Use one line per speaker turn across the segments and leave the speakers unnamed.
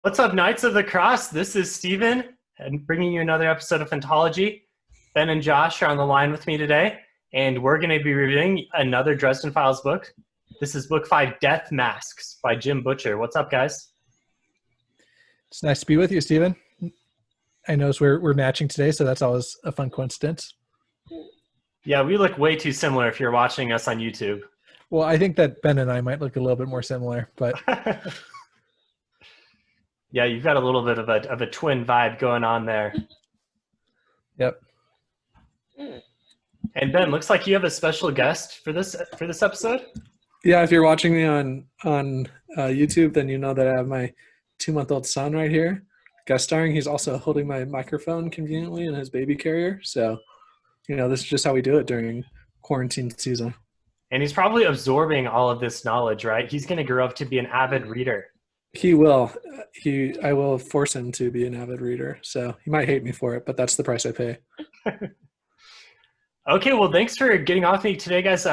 What's up, Knights of the Cross? This is Steven, and bringing you another episode of Phantology. Ben and Josh are on the line with me today, and we're going to be reviewing another Dresden Files book. This is book 5, Death Masks by Jim Butcher. What's up, guys?
It's nice to be with you, Steven. I notice we're matching today, so that's always a fun coincidence.
Yeah, we look way too similar if you're watching us on YouTube.
Well, I think that Ben and I might look a little bit more similar, but
yeah, you've got a little bit of a twin vibe going on there.
Yep.
And Ben, looks like you have a special guest for this episode.
Yeah, if you're watching me on YouTube, then you know that I have my 2-month-old son right here, guest starring. He's also holding my microphone conveniently in his baby carrier. So, this is just how we do it during quarantine season.
And he's probably absorbing all of this knowledge, right? He's going to grow up to be an avid reader.
He will. I will force him to be an avid reader. So he might hate me for it, but that's the price I pay.
Okay, well, thanks for getting off me today, guys.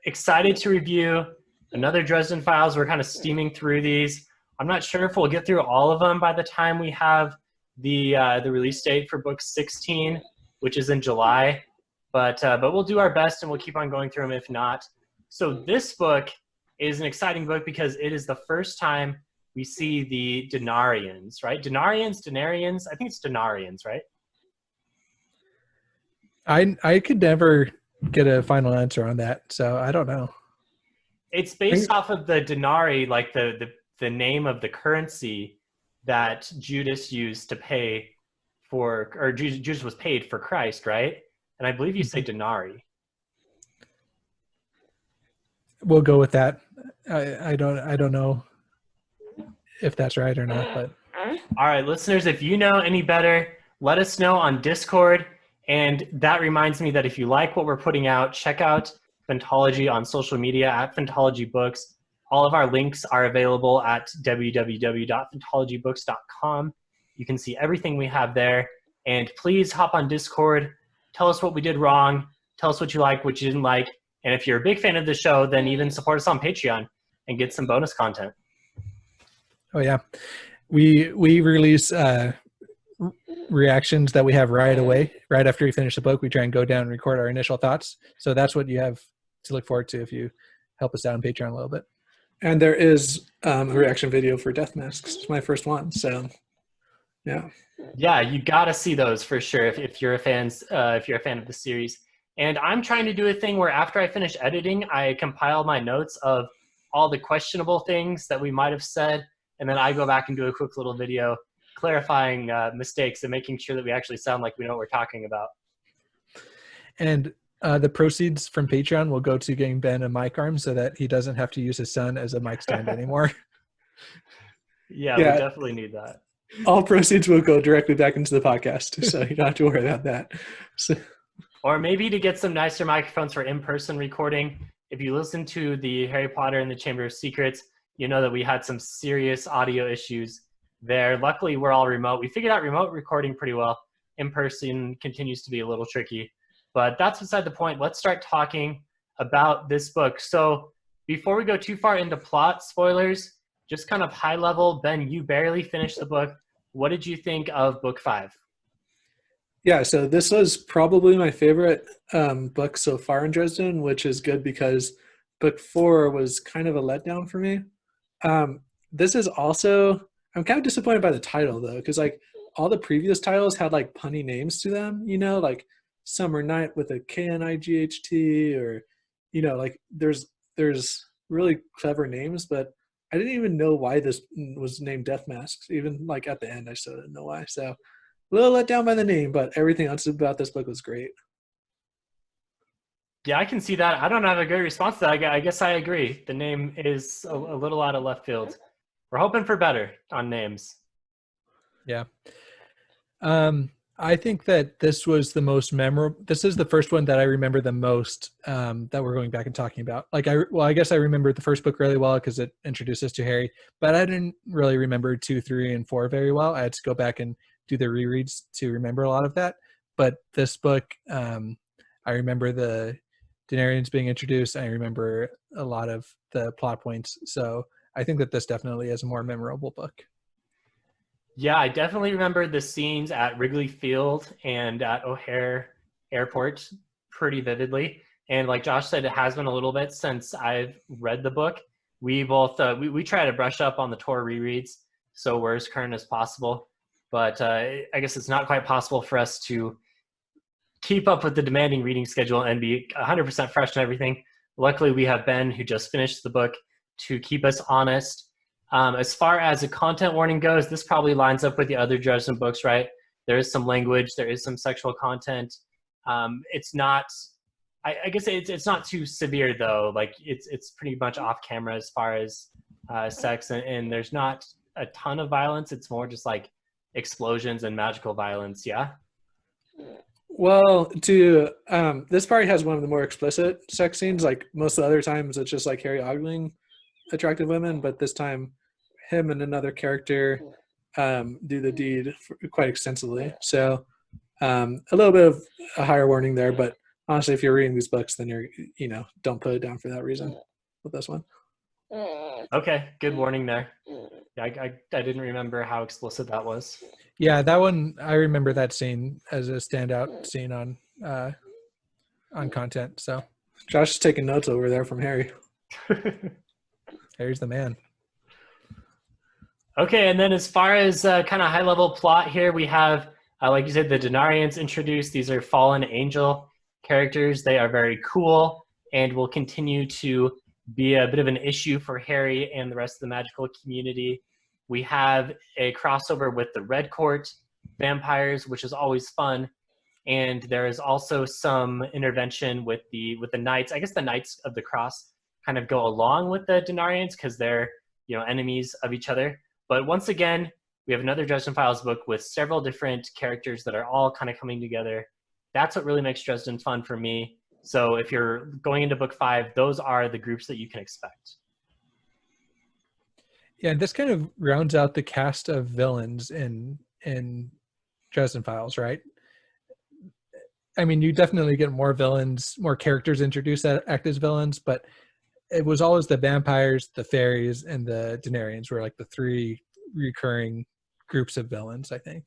Excited to review another Dresden Files. We're kind of steaming through these. I'm not sure if we'll get through all of them by the time we have the release date for book 16, which is in July. But we'll do our best, and we'll keep on going through them if not. So this book is an exciting book because it is the first time we see the Denarians, right? Denarians? I think it's Denarians, right?
I could never get a final answer on that, so I don't know.
It's based off of the denarii, like the name of the currency that Judas used to pay for, or Judas was paid for Christ, right? And I believe you say denarii.
We'll go with that. I don't know if that's right or not, but
all right, listeners, if you know any better, let us know on Discord. And that reminds me that if you like what we're putting out, check out Phantology on social media at Phantology Books. All of our links are available at www.phantologybooks.com. You can see everything we have there. And please hop on Discord. Tell us what we did wrong. Tell us what you like, what you didn't like. And if you're a big fan of the show, then even support us on Patreon and get some bonus content.
Oh yeah, we release reactions that we have right away, right after we finish the book. We try and go down and record our initial thoughts. So that's what you have to look forward to if you help us out on Patreon a little bit.
And there is a reaction video for Death Masks. It's my first one, so yeah.
Yeah, you got to see those for sure if you're a fan of the series. And I'm trying to do a thing where after I finish editing, I compile my notes of all the questionable things that we might have said, and then I go back and do a quick little video clarifying mistakes and making sure that we actually sound like we know what we're talking about.
And the proceeds from Patreon will go to getting Ben a mic arm so that he doesn't have to use his son as a mic stand anymore.
Yeah, we definitely need that.
All proceeds will go directly back into the podcast, so you don't have to worry about that. So.
Or maybe to get some nicer microphones for in-person recording. If you listen to the Harry Potter and the Chamber of Secrets, you know that we had some serious audio issues there. Luckily, we're all remote. We figured out remote recording pretty well. In-person continues to be a little tricky. But that's beside the point. Let's start talking about this book. So before we go too far into plot spoilers, just kind of high level, Ben, you barely finished the book. What did you think of book 5?
Yeah, so this was probably my favorite book so far in Dresden, which is good because book 4 was kind of a letdown for me. This is also, I'm kind of disappointed by the title though, because like all the previous titles had like punny names to them, like Summer Night with a K-N-I-G-H-T, or, like there's really clever names, but I didn't even know why this was named Death Masks. Even like at the end, I still didn't know why. So a little let down by the name, but everything else about this book was great.
Yeah, I can see that. I don't have a good response to that. I guess I agree. The name is a little out of left field. We're hoping for better on names.
Yeah. I think that this was the most memorable. This is the first one that I remember the most that we're going back and talking about. Like, I guess I remember the first book really well because it introduced us to Harry, but I didn't really remember 2, 3, and 4 very well. I had to go back and do the rereads to remember a lot of that. But this book, I remember the Denarians being introduced. I remember a lot of the plot points. So I think that this definitely is a more memorable book.
Yeah, I definitely remember the scenes at Wrigley Field and at O'Hare Airport pretty vividly. And like Josh said, it has been a little bit since I've read the book. We both we try to brush up on the Tor rereads, so we're as current as possible. But I guess it's not quite possible for us to keep up with the demanding reading schedule and be 100% fresh and everything. Luckily, we have Ben, who just finished the book, to keep us honest. As far as a content warning goes, this probably lines up with the other Dresden books, right? There is some language, there is some sexual content. It's not, I guess it's not too severe though. Like it's pretty much off camera as far as sex, and there's not a ton of violence. It's more just like explosions and magical violence. Yeah.
Well, this part has one of the more explicit sex scenes. Like most of the other times, it's just like Harry ogling attractive women, but this time, him and another character do the deed quite extensively. So, a little bit of a higher warning there. But honestly, if you're reading these books, then don't put it down for that reason with this one.
Okay, good warning there. Yeah, I didn't remember how explicit that was.
Yeah, that one, I remember that scene as a standout scene on content. So
Josh is taking notes over there from Harry.
Harry's the man.
Okay, and then as far as kind of high-level plot here, we have, like you said, the Denarians introduced. These are Fallen Angel characters. They are very cool and will continue to be a bit of an issue for Harry and the rest of the magical community. We have a crossover with the Red Court vampires, which is always fun. And there is also some intervention with the Knights. I guess the Knights of the Cross kind of go along with the Denarians because they're enemies of each other. But once again, we have another Dresden Files book with several different characters that are all kind of coming together. That's what really makes Dresden fun for me. So if you're going into book 5, those are the groups that you can expect.
Yeah, this kind of rounds out the cast of villains in Dresden Files, right? I mean, you definitely get more villains, more characters introduced that act as villains, but it was always the vampires, the fairies, and the Denarians were like the 3 recurring groups of villains, I think.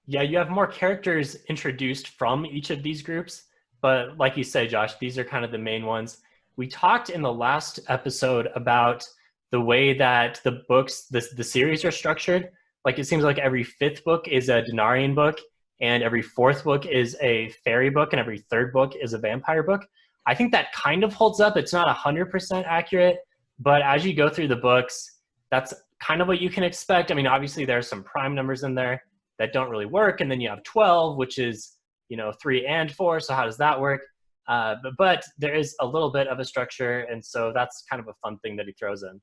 Yeah, you have more characters introduced from each of these groups, but like you said, Josh, these are kind of the main ones. We talked in the last episode about the way that the books, the series are structured. Like it seems like every 5th book is a Denarian book, and every 4th book is a fairy book, and every 3rd book is a vampire book. I think that kind of holds up. It's not 100% accurate, but as you go through the books, that's kind of what you can expect. I mean, obviously there are some prime numbers in there that don't really work, and then you have 12, which is 3 and 4. So how does that work? But there is a little bit of a structure, and so that's kind of a fun thing that he throws in.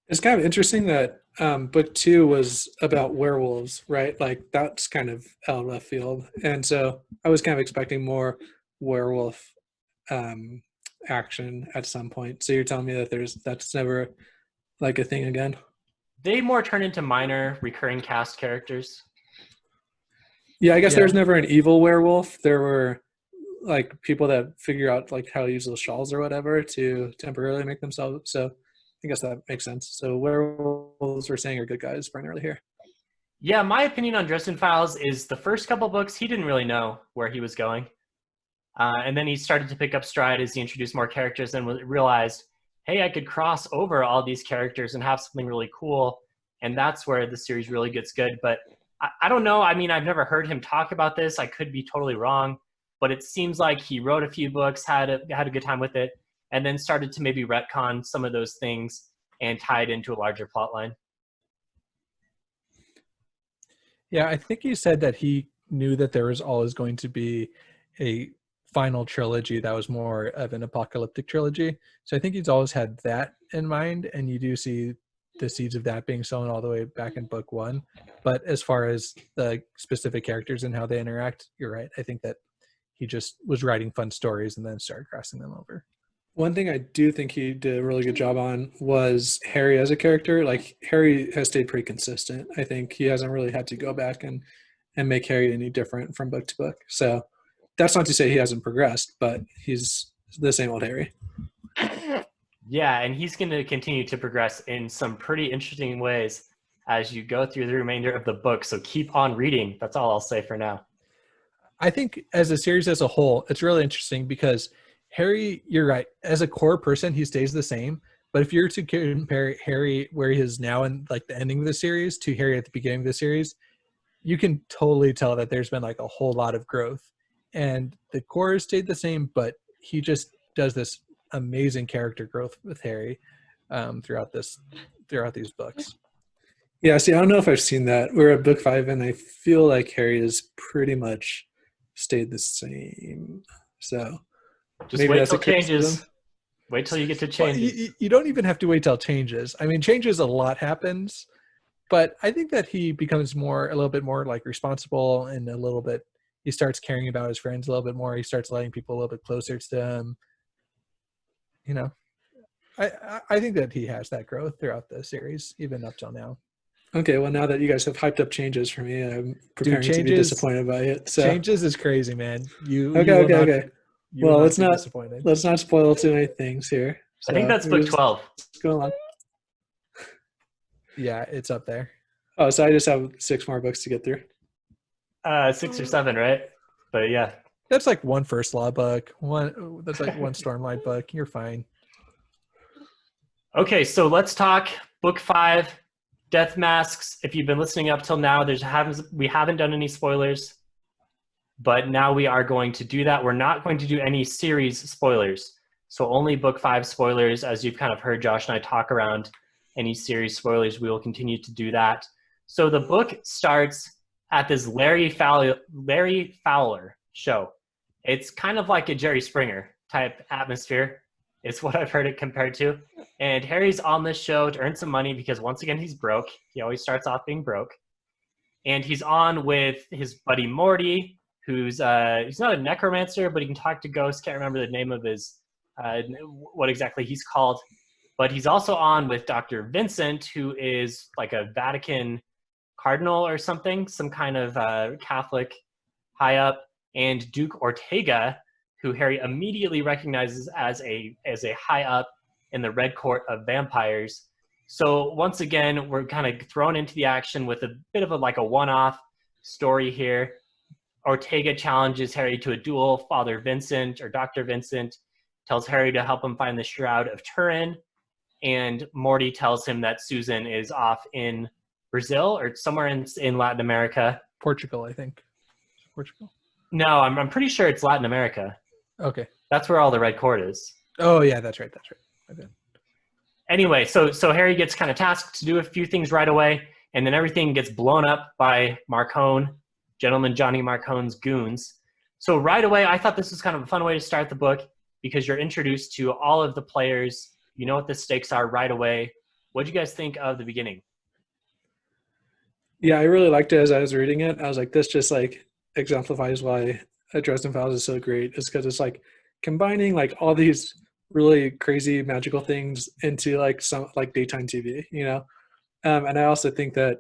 It's kind of interesting that book 2 was about werewolves, right? Like that's kind of out of left field, and so I was kind of expecting more werewolf action at some point. So you're telling me that that's never like a thing again?
They more turn into minor recurring cast characters.
Yeah, I guess there was never an evil werewolf. There were like people that figure out like how to use those shawls or whatever to temporarily make themselves. So I guess that makes sense. So werewolves we're saying are good guys primarily here.
Yeah, my opinion on Dresden Files is the first couple books, he didn't really know where he was going. And then he started to pick up stride as he introduced more characters and realized, hey, I could cross over all these characters and have something really cool. And that's where the series really gets good. But I don't know. I mean, I've never heard him talk about this. I could be totally wrong. But it seems like he wrote a few books, had a good time with it, and then started to maybe retcon some of those things and tie it into a larger plot line.
Yeah, I think he said that he knew that there was always going to be a final trilogy that was more of an apocalyptic trilogy. So I think he's always had that in mind, and you do see the seeds of that being sown all the way back in book 1. But as far as the specific characters and how they interact, you're right. I think that he just was writing fun stories and then started crossing them over.
One thing I do think he did a really good job on was Harry as a character. Like Harry has stayed pretty consistent. I think he hasn't really had to go back and make Harry any different from book to book. So that's not to say he hasn't progressed, but he's the same old Harry.
Yeah, and he's going to continue to progress in some pretty interesting ways. as you go through the remainder of the book. So keep on reading. That's all I'll say for now.
I think as a series as a whole, it's really interesting because Harry, you're right. As a core person, he stays the same. But if you're to compare Harry where he is now in like the ending of the series to Harry at the beginning of the series, you can totally tell that there's been like a whole lot of growth. And the core has stayed the same, but he just does this amazing character growth with Harry throughout these books.
Yeah, see, I don't know if I've seen that. We're at book 5, and I feel like Harry has pretty much stayed the same. So
Just
maybe
wait
that's
till
a criticism.
changes. Wait till you get to
Well,
changes.
you don't even have to wait till changes. I mean, changes a lot happens, but I think that he becomes a little bit more like responsible, and he starts caring about his friends a little bit more. He starts letting people a little bit closer to him. You know, I think that he has that growth throughout the series, even up till now.
Okay, well, now that you guys have hyped up changes for me, I'm preparing to be disappointed by it. So
Changes is crazy, man.
okay. Well, let's not
disappointed.
let's not spoil too many things here.
I think that's book 12.
Go on.
Yeah, it's up there.
Oh, so I just have 6 more books to get through.
6 or 7, right? But yeah.
That's like one First Law book. That's like one Stormlight book. You're fine.
Okay, so let's talk book 5, Death Masks. If you've been listening up till now, we haven't done any spoilers, but now we are going to do that. We're not going to do any series spoilers, so only book 5 spoilers. As you've kind of heard Josh and I talk around any series spoilers, we will continue to do that. So the book starts at this Larry Fowler show. It's kind of like a Jerry Springer type atmosphere. It's what I've heard it compared to. And Harry's on this show to earn some money because, once again, he's broke. He always starts off being broke. And he's on with his buddy Morty, who's he's not a necromancer, but he can talk to ghosts. Can't remember the name of his, what exactly he's called. But he's also on with Dr. Vincent, who is like a Vatican cardinal or something, some kind of Catholic high up, and Duke Ortega, who Harry immediately recognizes as a high up in the Red Court of Vampires. So once again, we're kind of thrown into the action with a bit of a one-off story here. Ortega challenges Harry to a duel. Father Vincent, or Dr. Vincent, tells Harry to help him find the Shroud of Turin. And Morty tells him that Susan is off in Brazil or somewhere in Latin America.
Portugal, I think. Portugal?
No, I'm pretty sure it's Latin America.
Okay.
That's where all the Red Court is.
Oh, yeah, that's right. Okay.
Anyway, so Harry gets kind of tasked to do a few things right away, and then everything gets blown up by Marcone, Gentleman Johnny Marcone's goons. So right away, I thought this was kind of a fun way to start the book because you're introduced to all of the players. You know what the stakes are right away. What did you guys think of the beginning?
Yeah, I really liked it as I was reading it. I was like, this just exemplifies why Dresden Files is so great, is because it's combining all these really crazy magical things into some daytime TV, and I also think that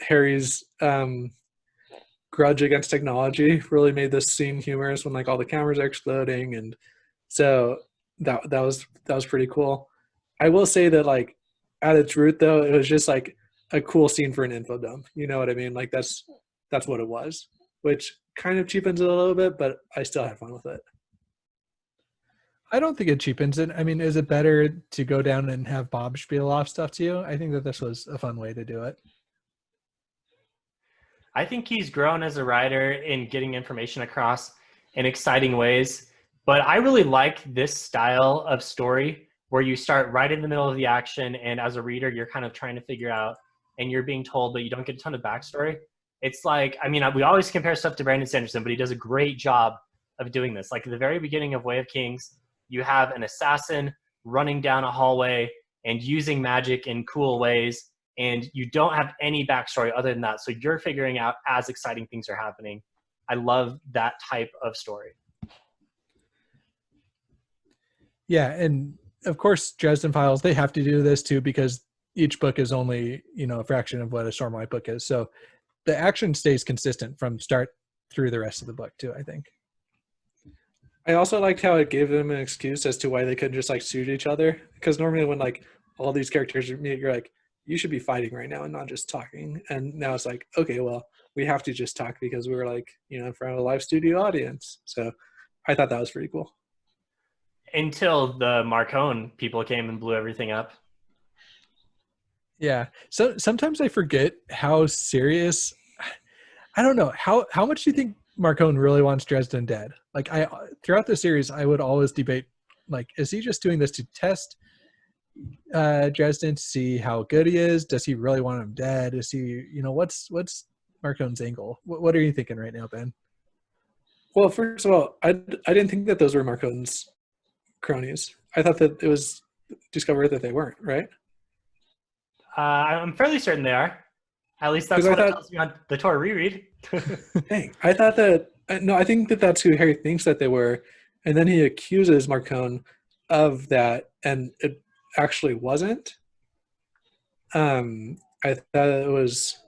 Harry's grudge against technology really made this seem humorous when all the cameras are exploding, and so that was pretty cool. I will say that at its root though, it was just a cool scene for an info dump. You know what I mean? That's what it was, which kind of cheapens it a little bit, but I still had fun with it.
I don't think it cheapens it. I mean, is it better to go down and have Bob spiel off stuff to you? I think that this was a fun way to do it.
I think he's grown as a writer in getting information across in exciting ways, but I really like this style of story where you start right in the middle of the action, and as a reader, you're kind of trying to figure out, and you're being told, but you don't get a ton of backstory. It's we always compare stuff to Brandon Sanderson, but he does a great job of doing this. At the very beginning of Way of Kings, you have an assassin running down a hallway and using magic in cool ways, and you don't have any backstory other than that. So you're figuring out as exciting things are happening. I love that type of story.
Yeah, and of course, Dresden Files, they have to do this too because each book is only, a fraction of what a Stormlight book is. So the action stays consistent from start through the rest of the book too, I think.
I also liked how it gave them an excuse as to why they couldn't just shoot each other. Because normally when all these characters meet, you're you should be fighting right now and not just talking. And now it's like, okay, well, we have to just talk because we were like, in front of a live studio audience. So I thought that was pretty cool.
Until the Marcone people came and blew everything up.
Yeah. So sometimes I forget how serious. I don't know how much do you think Marcone really wants Dresden dead? Like throughout the series, I would always debate, like, is he just doing this to test Dresden to see how good he is? Does he really want him dead? Is he, what's Marcone's angle? What are you thinking right now, Ben?
Well, first of all, I didn't think that those were Marcone's cronies. I thought that it was discovered that they weren't, right?
I'm fairly certain they are. At least that's what it tells me on the Tor reread.
Dang, I thought that. No, I think that that's who Harry thinks that they were, and then he accuses Marcone of that, and it actually wasn't. I thought it was.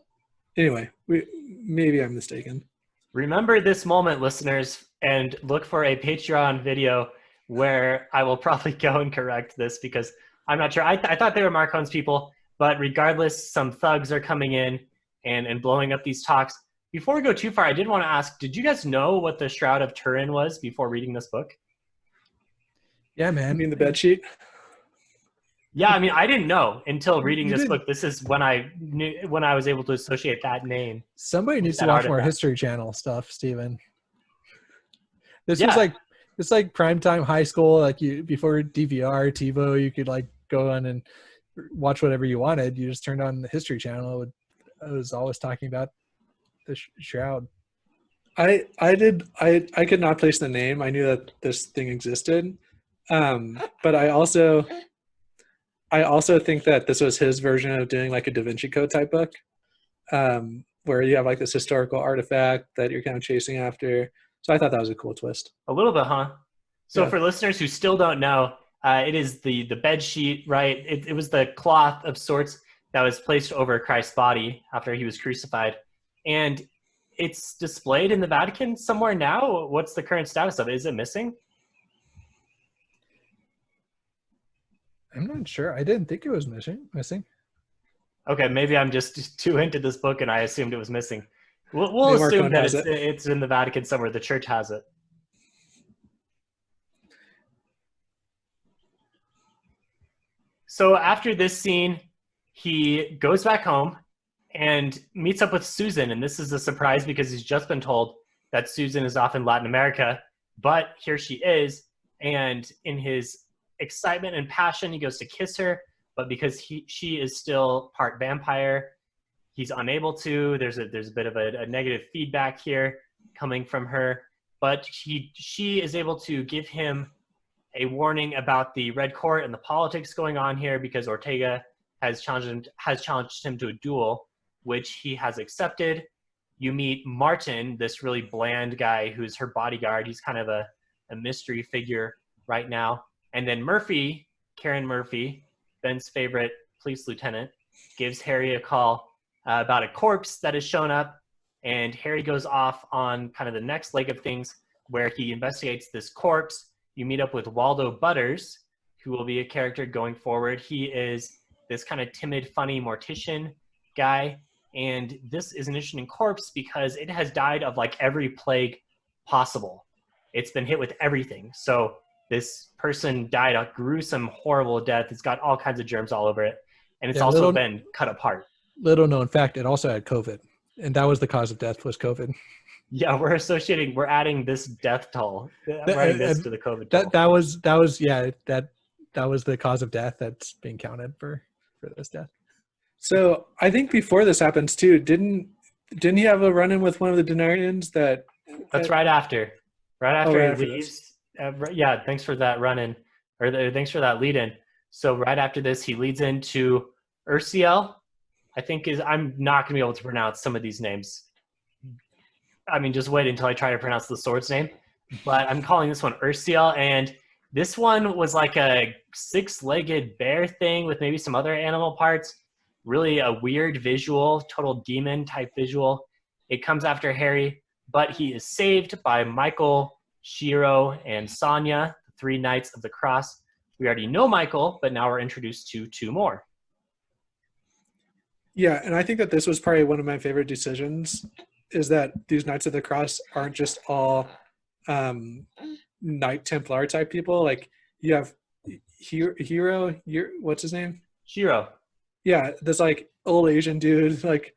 Anyway, maybe I'm mistaken.
Remember this moment, listeners, and look for a Patreon video where I will probably go and correct this because I'm not sure. I thought they were Marcone's people, but regardless, some thugs are coming in and blowing up these talks. Before we go too far, I did want to ask, did you guys know what the Shroud of Turin was before reading this book?
Yeah, man.
You mean the bedsheet?
Yeah, I mean, I didn't know until reading this book. This is when I was able to associate that name.
Somebody needs to watch more History Channel stuff, Steven. This was like primetime high school, like before DVR, TiVo, you could like go on and watch whatever you wanted. You just turned on the History Channel. I was always talking about the Shroud.
I could not place the name. I knew that this thing existed, but I also think that this was his version of doing like a Da Vinci Code type book, where you have like this historical artifact that you're kind of chasing after. So I thought that was a cool twist.
A little bit, huh? So for listeners who still don't know, it is the bed sheet, right? It was the cloth of sorts that was placed over Christ's body after he was crucified. And it's displayed in the Vatican somewhere now. What's the current status of it? Is it missing?
I'm not sure. I didn't think it was missing. Okay,
maybe I'm just too into this book and I assumed it was missing. We'll assume that it's in the Vatican somewhere. The church has it. So after this scene, he goes back home and meets up with Susan. And this is a surprise because he's just been told that Susan is off in Latin America. But here she is. And in his excitement and passion, he goes to kiss her. But because she is still part vampire, he's unable to. There's a bit of a negative feedback here coming from her. But she is able to give him a warning about the Red Court and the politics going on here because Ortega has challenged him to a duel, which he has accepted. You meet Martin, this really bland guy who's her bodyguard. He's kind of a mystery figure right now. And then Murphy, Karen Murphy, Ben's favorite police lieutenant, gives Harry a call about a corpse that has shown up. And Harry goes off on kind of the next leg of things where he investigates this corpse. You meet up with Waldo Butters, who will be a character going forward. He is this kind of timid, funny mortician guy. And this is an interesting corpse because it has died of like every plague possible. It's been hit with everything. So this person died a gruesome, horrible death. It's got all kinds of germs all over it. And it's also been cut apart.
Little known fact, it also had COVID. And that was the cause of death, was COVID.
Yeah, we're adding this death toll. We're adding this to the COVID toll.
That was the cause of death that's being counted for this death.
So I think before this happens too, didn't he have a run-in with one of the Denarians
That's right after. Right after he leaves. Thanks for that run-in, thanks for that lead-in. So right after this, he leads into Ursiel. I'm not going to be able to pronounce some of these names. I mean, just wait until I try to pronounce the sword's name. But I'm calling this one Ursiel, and this one was like a 6-legged bear thing with maybe some other animal parts. Really a weird visual, total demon-type visual. It comes after Harry, but he is saved by Michael, Shiro, and Sonya, the 3 Knights of the Cross. We already know Michael, but now we're introduced to 2 more.
Yeah, and I think that this was probably one of my favorite decisions, is that these Knights of the Cross aren't just all Knight Templar type people. Like you have Hero, what's his name?
Shiro.
Yeah, this like old Asian dude, like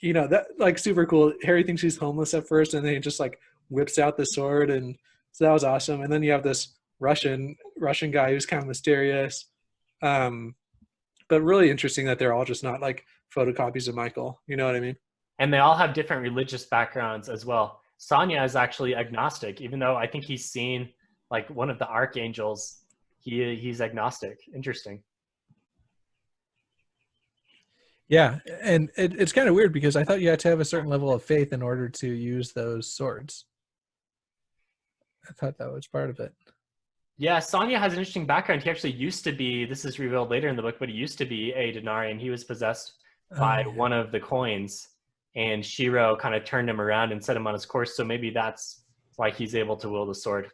that like super cool. Harry thinks he's homeless at first, and then he just like whips out the sword, and so that was awesome. And then you have this Russian guy who's kind of mysterious, but really interesting that they're all just not like photocopies of Michael. You know what I mean?
And they all have different religious backgrounds as well. Sonya is actually agnostic, even though I think he's seen like one of the archangels. He's agnostic. Interesting.
Yeah, and it's kind of weird because I thought you had to have a certain level of faith in order to use those swords. I thought that was part of it.
Yeah, Sonya has an interesting background. He actually used to be, this is revealed later in the book, but he used to be a Denarian. He was possessed by one of the coins, and Shiro kind of turned him around and set him on his course. So maybe that's why he's able to wield the sword.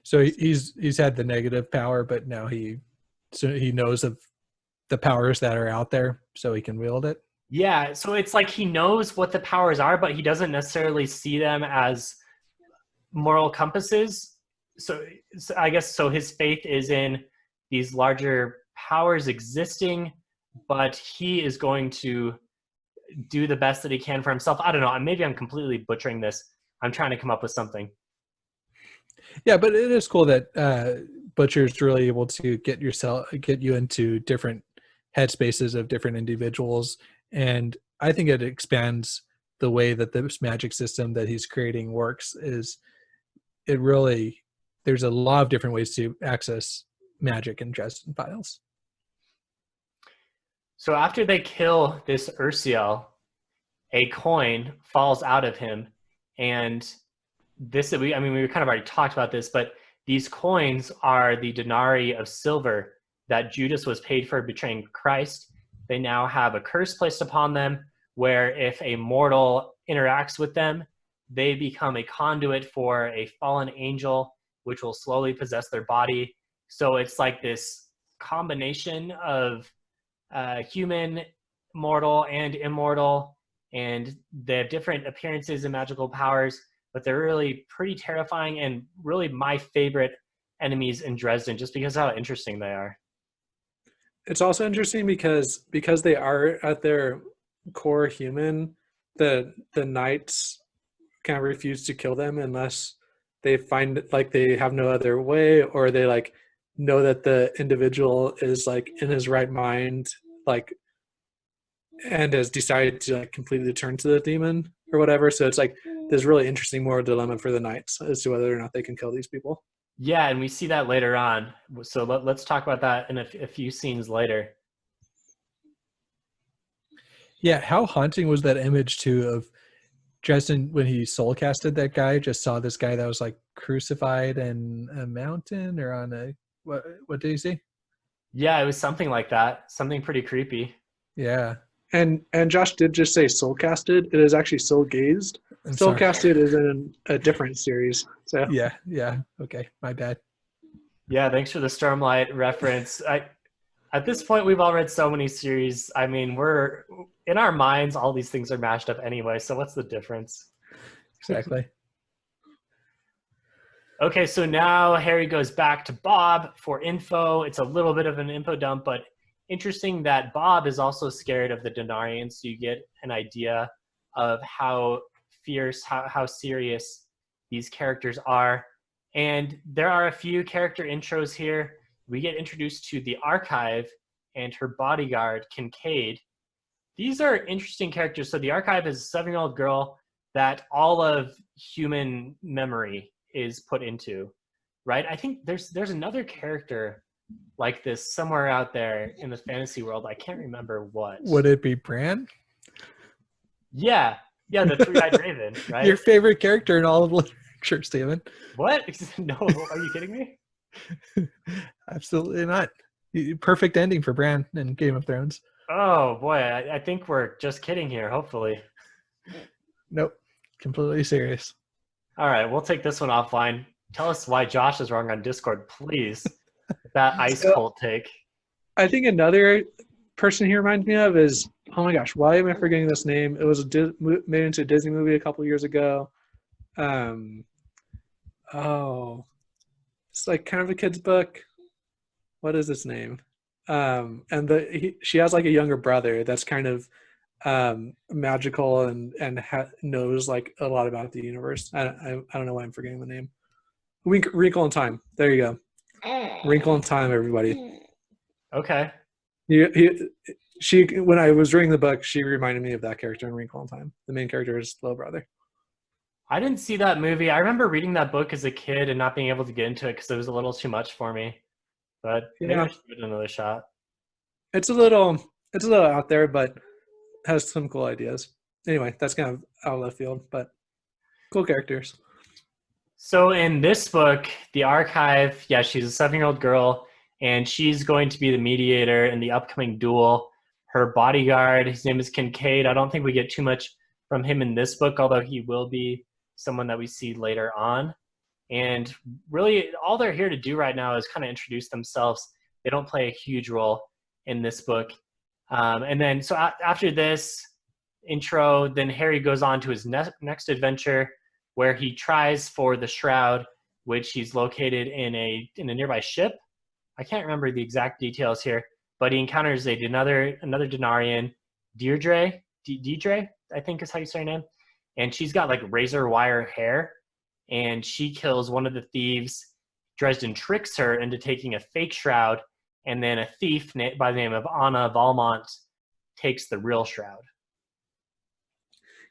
So he's had the negative power, but now he knows of the powers that are out there, so he can wield it.
Yeah, so it's like he knows what the powers are, but he doesn't necessarily see them as moral compasses. So I guess so his faith is in these larger powers existing, but he is going to do the best that he can for himself. I don't know. Maybe I'm completely butchering this. I'm trying to come up with something.
Yeah, but it is cool that Butcher's really able to get you into different headspaces of different individuals, and I think it expands the way that this magic system that he's creating works. There's a lot of different ways to access magic in Dresden Files.
So after they kill this Ursiel, a coin falls out of him, and we kind of already talked about this, but these coins are the denarii of silver that Judas was paid for betraying Christ. They now have a curse placed upon them, where if a mortal interacts with them, they become a conduit for a fallen angel, which will slowly possess their body. So it's like this combination of human, mortal, and immortal, and they have different appearances and magical powers, but they're really pretty terrifying and really my favorite enemies in Dresden, just because of how interesting they are.
It's also interesting because they are at their core human. The knights kind of refuse to kill them unless they find like they have no other way, or they like know that the individual is like in his right mind, like, and has decided to like completely turn to the demon or whatever. So it's like this really interesting moral dilemma for the knights as to whether or not they can kill these people.
Yeah, and we see that later on. So let's talk about that in a few scenes later.
Yeah, how haunting was that image too of Dresden when he soul casted that guy? Just saw this guy that was like crucified in a mountain or on a what did he see?
Yeah, it was something like that. Something pretty creepy.
Yeah.
And Josh did just say soul casted. It is actually soul gazed. Soul casted is in a different series. So
yeah. Okay, my bad.
Yeah, thanks for the Stormlight reference. At this point, we've all read so many series. I mean, we're in our minds, all these things are mashed up anyway. So what's the difference?
Exactly.
Okay, so now Harry goes back to Bob for info. It's a little bit of an info dump, but interesting that Bob is also scared of the Denarians. So you get an idea of how fierce, how serious these characters are. And there are a few character intros here. We get introduced to the Archive and her bodyguard, Kincaid. These are interesting characters. So the Archive is a 7-year-old girl that all of human memory is put into, right? I think there's another character like this somewhere out there in the fantasy world. I can't remember what.
Would it be Bran?
Yeah, the three-eyed raven, right?
Your favorite character in all of literature, Stephen.
What? No, are you kidding me?
Absolutely not. Perfect ending for Bran in Game of Thrones.
Oh boy, I think we're just kidding here, hopefully.
Nope, completely serious.
All right, we'll take this one offline. Tell us why Josh is wrong on Discord, please. That ice cult take.
I think another person he reminds me of is, oh my gosh, why am I forgetting this name? It was made into a Disney movie a couple years ago. Oh, it's like kind of a kid's book. What is its name? And she has like a younger brother that's kind of magical and knows like a lot about the universe. I don't know why I'm forgetting the name. Wrinkle in Time. There you go. Wrinkle in Time, everybody.
Okay.
She when I was reading the book, she reminded me of that character in Wrinkle in Time. The main character is little brother.
I didn't see that movie. I remember reading that book as a kid and not being able to get into it because it was a little too much for me. But maybe I should give it another shot.
It's a little out there, but has some cool ideas. Anyway, that's kind of out of left field, but cool characters.
So in this book, The Archive, yeah, she's a 7-year-old girl, and she's going to be the mediator in the upcoming duel. Her bodyguard, his name is Kincaid. I don't think we get too much from him in this book, although he will be someone that we see later on. And really, all they're here to do right now is kind of introduce themselves. They don't play a huge role in this book. And then, so after this intro, then Harry goes on to his next adventure, where he tries for the shroud, which he's located in a nearby ship. I can't remember the exact details here, but he encounters another Denarian, Deirdre, I think is how you say her name. And she's got like razor wire hair, and she kills one of the thieves. Dresden tricks her into taking a fake shroud, and then a thief by the name of Anna Valmont takes the real shroud.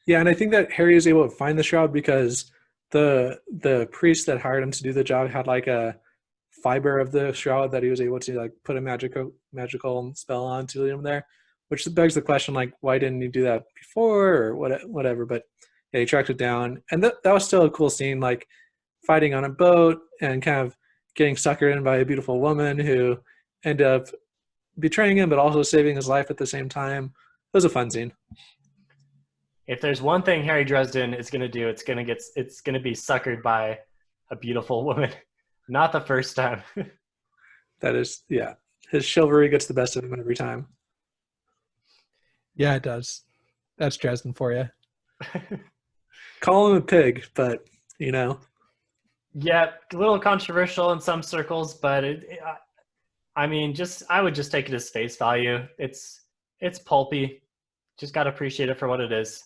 Yeah, and I think that Harry is able to find the shroud because the priest that hired him to do the job had like a fiber of the shroud that he was able to like put a magical spell on to lead him there, which begs the question, like, why didn't he do that before or whatever? But yeah, he tracked it down, and that was still a cool scene, like fighting on a boat and kind of getting suckered in by a beautiful woman who ended up betraying him but also saving his life at the same time. It was a fun scene.
If there's one thing Harry Dresden is going to do, it's going to be suckered by a beautiful woman. Not the first time.
That is, yeah. His chivalry gets the best of him every time.
Yeah, it does. That's Dresden for you.
Call him a pig, but you know.
Yeah, a little controversial in some circles, but I would just take it as face value. It's pulpy. Just got to appreciate it for what it is.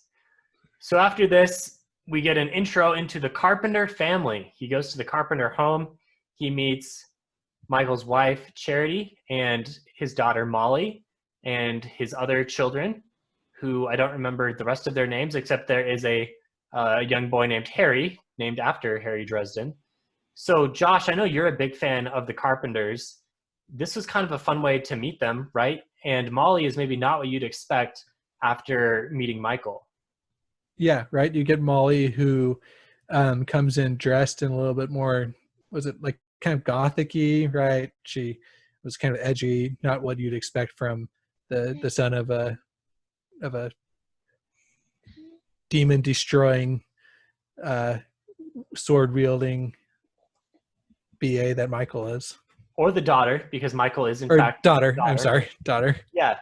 So after this, we get an intro into the Carpenter family. He goes to the Carpenter home. He meets Michael's wife, Charity, and his daughter, Molly, and his other children, who I don't remember the rest of their names, except there is a young boy named Harry, named after Harry Dresden. So Josh, I know you're a big fan of the Carpenters. This was kind of a fun way to meet them, right? And Molly is maybe not what you'd expect after meeting Michael.
Yeah, right. You get Molly, who comes in dressed in a little bit more, was it like kind of gothic-y, right? She was kind of edgy, not what you'd expect from the son of a demon destroying, sword wielding BA that Michael is.
Or the daughter, because Michael is in fact
daughter. I'm sorry, daughter.
Yeah.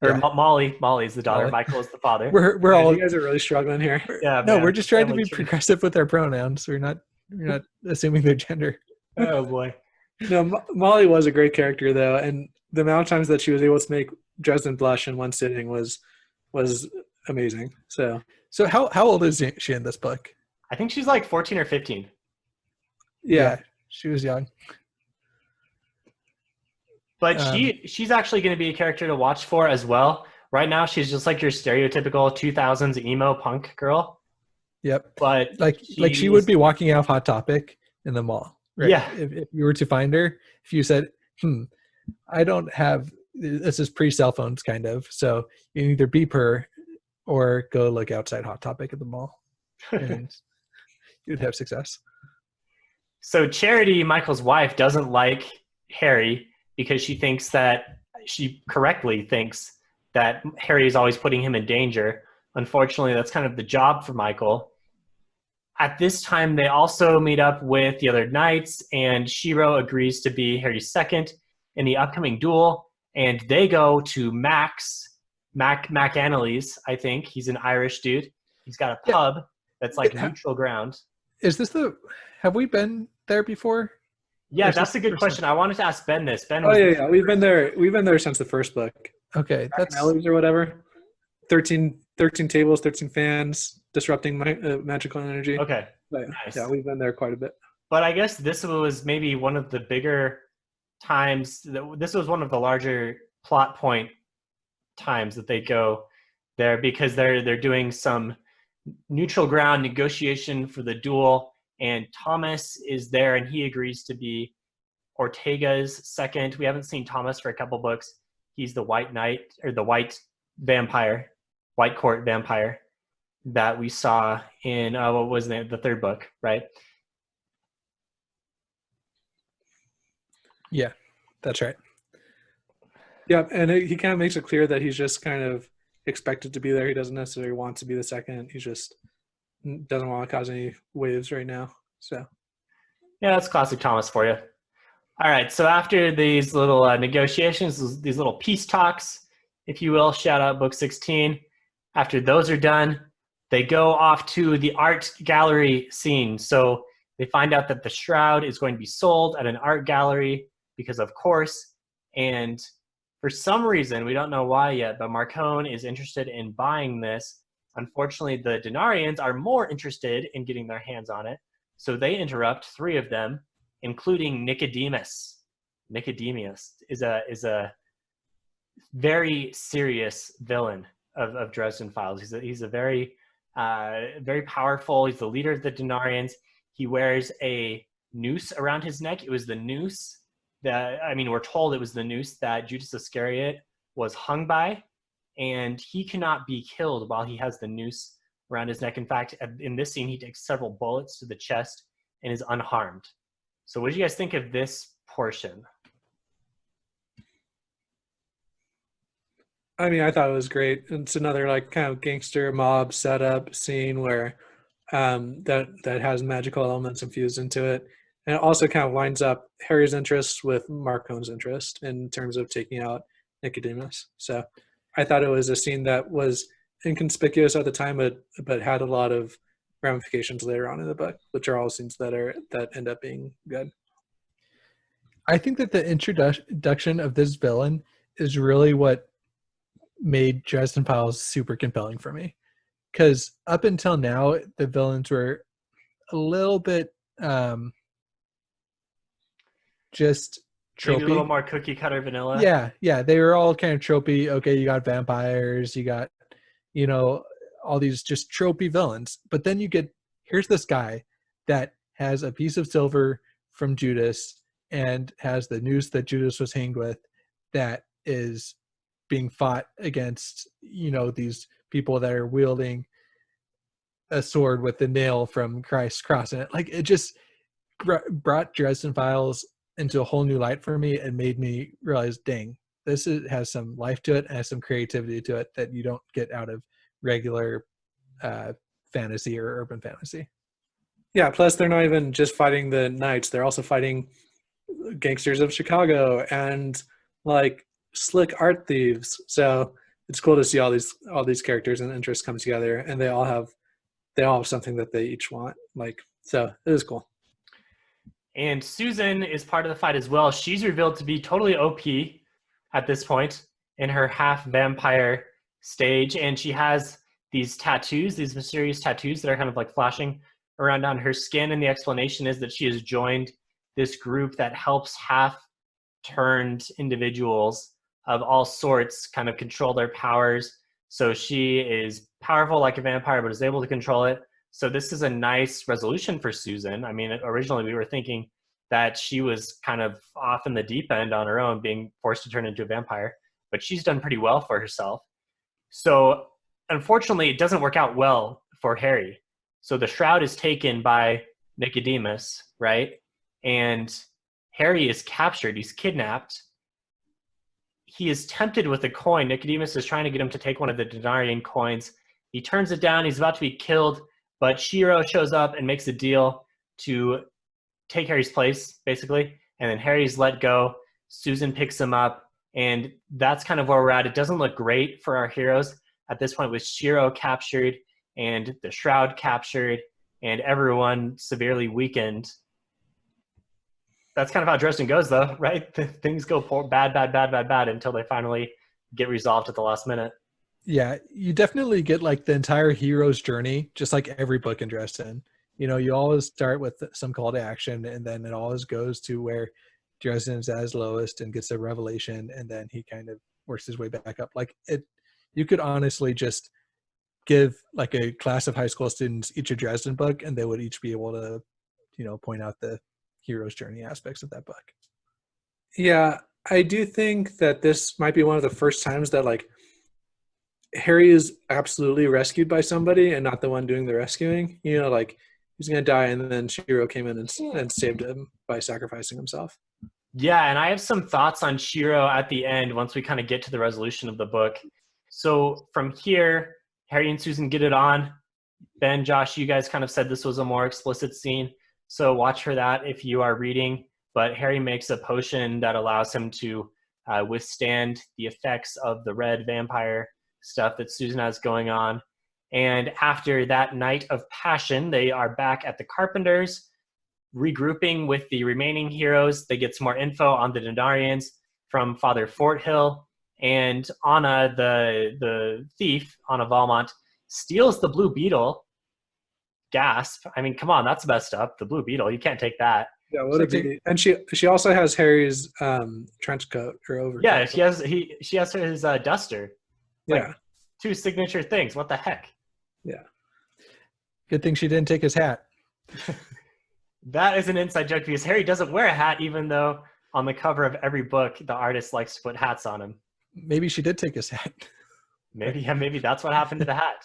Or
Yeah.
Molly's the daughter.
Molly.
Michael is the father.
We're all.
You guys are really struggling here.
Yeah.
No,
man.
we're just trying to
Family
be
tree.
progressive with our pronouns. We're not assuming their gender.
Oh boy.
No, Molly was a great character though, and the amount of times that she was able to make Dresden blush in one sitting was amazing. So
how old is she in this book?
I think she's like 14 or 15.
yeah.
She was young.
But she's actually going to be a character to watch for as well. Right now, she's just like your stereotypical 2000s emo punk girl.
Yep.
But
like she would be walking out of Hot Topic in the mall. Right?
Yeah.
If you were to find her, if you said, I don't have, this is pre-cell phones kind of, so you can either beep her or go look outside Hot Topic at the mall. And you'd have success.
So Charity, Michael's wife, doesn't like Harry because she correctly thinks that Harry is always putting him in danger. Unfortunately, that's kind of the job for Michael. At this time, they also meet up with the other knights, and Shiro agrees to be Harry's second in the upcoming duel. and they go to McAnally's, I think. He's an Irish dude. He's got a pub that's like neutral ground.
Is this have we been there before?
Yeah, that's a good question. I wanted to ask Ben this. Ben,
yeah. We've been there since the first book.
Okay, that's
or whatever. 13 tables, 13 fans, disrupting magical energy.
Okay,
but,
nice.
Yeah, we've been there quite a bit.
But I guess this was maybe one of the bigger times. This was one of the larger plot point times that they go there, because they're doing some neutral ground negotiation for the duel, and Thomas is there, and he agrees to be Ortega's second. We haven't seen Thomas for a couple books. He's the White Knight, or the White Vampire, White Court Vampire that we saw in what was the third book, right?
Yeah, that's right.
Yeah, and he kind of makes it clear that he's just kind of expected to be there. He doesn't necessarily want to be the second. He just doesn't want to cause any waves right now. So,
yeah, that's classic Thomas for you. All right, so after these little negotiations, these little peace talks, if you will, shout out book 16. After those are done, they go off to the art gallery scene. So they find out that the shroud is going to be sold at an art gallery because, of course, and for some reason, we don't know why yet, but Marcone is interested in buying this. Unfortunately, the Denarians are more interested in getting their hands on it, so they interrupt, 3 of them, including Nicodemus. Nicodemus is a very serious villain of Dresden Files. He's a very very powerful. He's the leader of the Denarians. He wears a noose around his neck. It was the noose that, I mean, we're told it was the noose that Judas Iscariot was hung by, and he cannot be killed while he has the noose around his neck. In fact, in this scene, he takes several bullets to the chest and is unharmed. So what do you guys think of this portion?
I mean, I thought it was great. It's another like kind of gangster mob setup scene where that has magical elements infused into it, and it also kind of lines up Harry's interest with Marcone's interest in terms of taking out Nicodemus. So I thought it was a scene that was inconspicuous at the time, but had a lot of ramifications later on in the book, which are all scenes that end up being good.
I think that the introduction of this villain is really what made Dresden Files super compelling for me, because up until now the villains were a little bit just tropey.
Maybe a little more cookie cutter vanilla.
Yeah, they were all kind of tropey. Okay, you got vampires, you got, you know, all these just tropey villains, but then here's this guy that has a piece of silver from Judas and has the noose that Judas was hanged with, that is being fought against, you know, these people that are wielding a sword with the nail from Christ's cross in it. Like, it just brought Dresden Files into a whole new light for me and made me realize, dang, this has some life to it and has some creativity to it that you don't get out of regular fantasy or urban fantasy.
Yeah, plus they're not even just fighting the knights, they're also fighting gangsters of Chicago and like slick art thieves. So it's cool to see all these characters and interests come together, and they all have something that they each want. Like, so it is cool.
And Susan is part of the fight as well. She's revealed to be totally OP at this point in her half vampire stage, and she has these tattoos, these mysterious tattoos that are kind of like flashing around on her skin, and the explanation is that she has joined this group that helps half-turned individuals of all sorts kind of control their powers. So she is powerful like a vampire, but is able to control it. So this is a nice resolution for Susan. I mean, originally we were thinking that she was kind of off in the deep end on her own, being forced to turn into a vampire, but she's done pretty well for herself. So unfortunately, it doesn't work out well for Harry. So the shroud is taken by Nicodemus, right? And Harry is captured. He's kidnapped. He is tempted with a coin. Nicodemus is trying to get him to take one of the Denarian coins. He turns it down. He's about to be killed, but Shiro shows up and makes a deal to take Harry's place, basically. And then Harry's let go. Susan picks him up, And that's kind of where we're at. It doesn't look great for our heroes at this point, with Shiro captured and the Shroud captured and everyone severely weakened. That's kind of how Dresden goes, though, right? Things go bad until they finally get resolved at the last minute.
Yeah, you definitely get like the entire hero's journey, just like every book in Dresden. You know, you always start with some call to action, and then it always goes to where Dresden's at his lowest and gets a revelation, and then he kind of works his way back up. Like you could honestly just give like a class of high school students each a Dresden book, and they would each be able to, you know, point out the hero's journey aspects of that book.
Yeah, I do think that this might be one of the first times that like Harry is absolutely rescued by somebody and not the one doing the rescuing. You know, like he's gonna die, and then Shiro came in and saved him by sacrificing himself.
Yeah, and I have some thoughts on Shiro at the end once we kind of get to the resolution of the book. So from here, Harry and Susan get it on. Ben, Josh, you guys kind of said this was a more explicit scene, so watch for that if you are reading. But Harry makes a potion that allows him to withstand the effects of the red vampire stuff that Susan has going on. And after that night of passion, they are back at the Carpenters, regrouping with the remaining heroes. They get some more info on the Denarians from Father Forthill, and Anna, the thief, Anna Valmont, steals the Blue Beetle. Gasp. I mean, come on, that's messed up. The Blue Beetle, you can't take that.
Yeah, what a beauty. And she also has Harry's trench coat or overcoat.
Yeah, she has his duster.
Yeah.
Like, two signature things. What the heck?
Yeah.
Good thing she didn't take his hat.
That is an inside joke because Harry doesn't wear a hat, even though on the cover of every book, the artist likes to put hats on him.
Maybe she did take his hat.
Maybe that's what happened to the hat.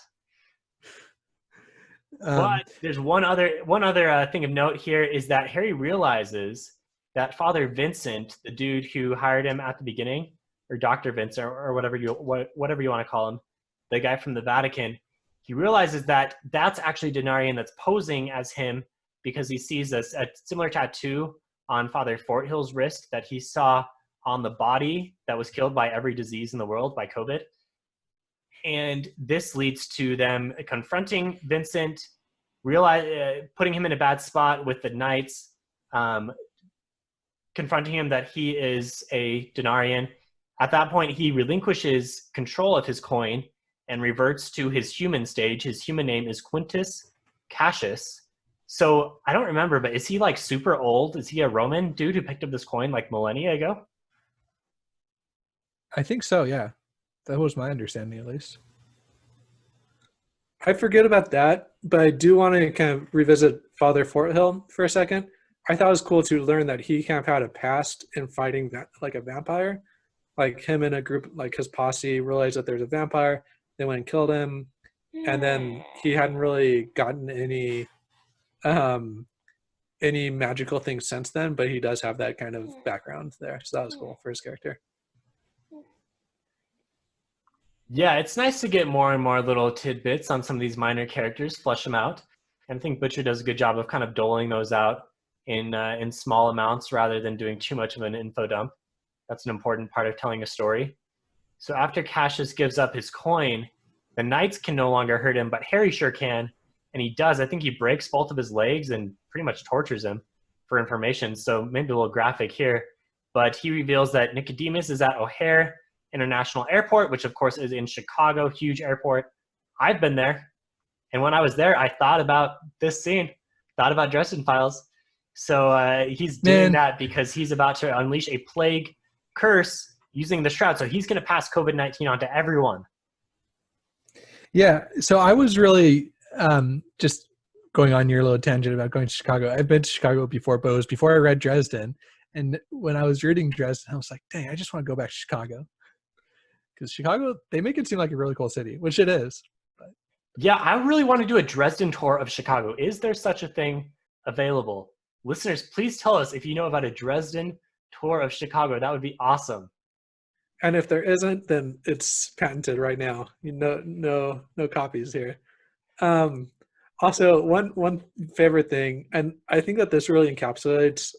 But there's one other thing of note here is that Harry realizes that Father Vincent, the dude who hired him at the beginning, or Dr. Vincent, or whatever you want to call him, the guy from the Vatican, he realizes that that's actually Denarian that's posing as him because he sees a similar tattoo on Father Forthill's wrist that he saw on the body that was killed by every disease in the world, by COVID. And this leads to them confronting Vincent, putting him in a bad spot with the knights, confronting him that he is a Denarian. At that point, he relinquishes control of his coin and reverts to his human stage. His human name is Quintus Cassius. So I don't remember, but is he like super old? Is he a Roman dude who picked up this coin like millennia ago?
I think so, yeah. That was my understanding, at least.
I forget about that, but I do want to kind of revisit Father Forthill for a second. I thought it was cool to learn that he kind of had a past in fighting that like a vampire. Like him and a group, like his posse, realized that there's a vampire. They went and killed him, and then he hadn't really gotten any magical things since then. But he does have that kind of background there, so that was cool for his character.
Yeah, it's nice to get more and more little tidbits on some of these minor characters, flesh them out. And I think Butcher does a good job of kind of doling those out in small amounts rather than doing too much of an info dump. That's an important part of telling a story. So after Cassius gives up his coin, the knights can no longer hurt him, but Harry sure can. And he does. I think he breaks both of his legs and pretty much tortures him for information. So maybe a little graphic here. But he reveals that Nicodemus is at O'Hare International Airport, which of course is in Chicago, huge airport. I've been there. And when I was there, I thought about this scene, thought about Dresden Files. So he's doing that because he's about to unleash a plague curse using the Shroud. So he's going to pass COVID-19 on to everyone.
Yeah. So I was really just going on your little tangent about going to Chicago. I've been to Chicago before, but it was before I read Dresden. And when I was reading Dresden, I was like, dang, I just want to go back to Chicago. Because Chicago, they make it seem like a really cool city, which it is. But.
Yeah, I really want to do a Dresden tour of Chicago. Is there such a thing available? Listeners, please tell us if you know about a Dresden tour of Chicago. That would be awesome.
And if there isn't, then it's patented right now. No copies here. Also, one favorite thing, and I think that this really encapsulates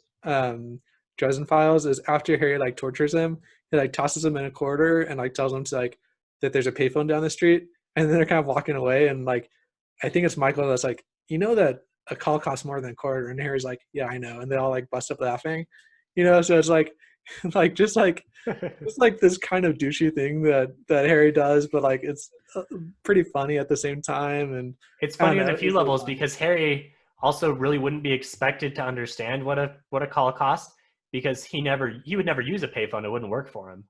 Dresden Files, is after Harry like tortures him, he like tosses them in a corridor and like tells them to like that there's a payphone down the street, and then they're kind of walking away, and like I think it's Michael that's like, you know that a call costs more than a quarter, and Harry's like, yeah, I know, and they all like bust up laughing, so it's like like just like it's like this kind of douchey thing that Harry does, but like it's pretty funny at the same time, and
It's
I don't
funny on
know,
a few
it's really
levels
fun.
because Harry also really wouldn't be expected to understand what a call costs because he would never use a payphone. It wouldn't work for him.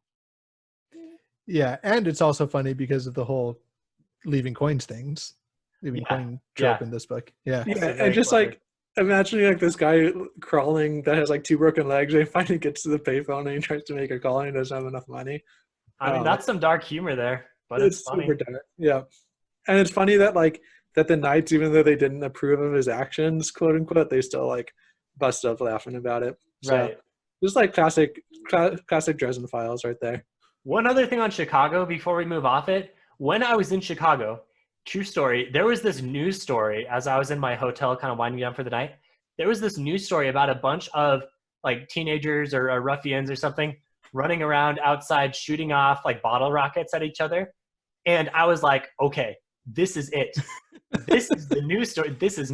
Yeah, and it's also funny because of the whole leaving coin
Yeah,
trope
yeah.
in this book. Yeah.
Yeah,
So
and
very
just
clever.
like imagining like this guy crawling that has like two broken legs, and he finally gets to the payphone and he tries to make a call and he doesn't have enough money.
I mean,
Oh,
that's some dark humor there, but it's
it's super
funny.
dark. Yeah, and it's funny that like that the knights, even though they didn't approve of his actions, quote unquote, they still like bust up laughing about it. So
Right.
just like classic Dresden Files right there.
One other thing on Chicago before we move off it. When I was in Chicago, true story, there was this news story as I was in my hotel kind of winding down for the night. There was this news story about a bunch of like teenagers or ruffians or something running around outside shooting off like bottle rockets at each other. And I was like, okay, this is it. This is the news story. These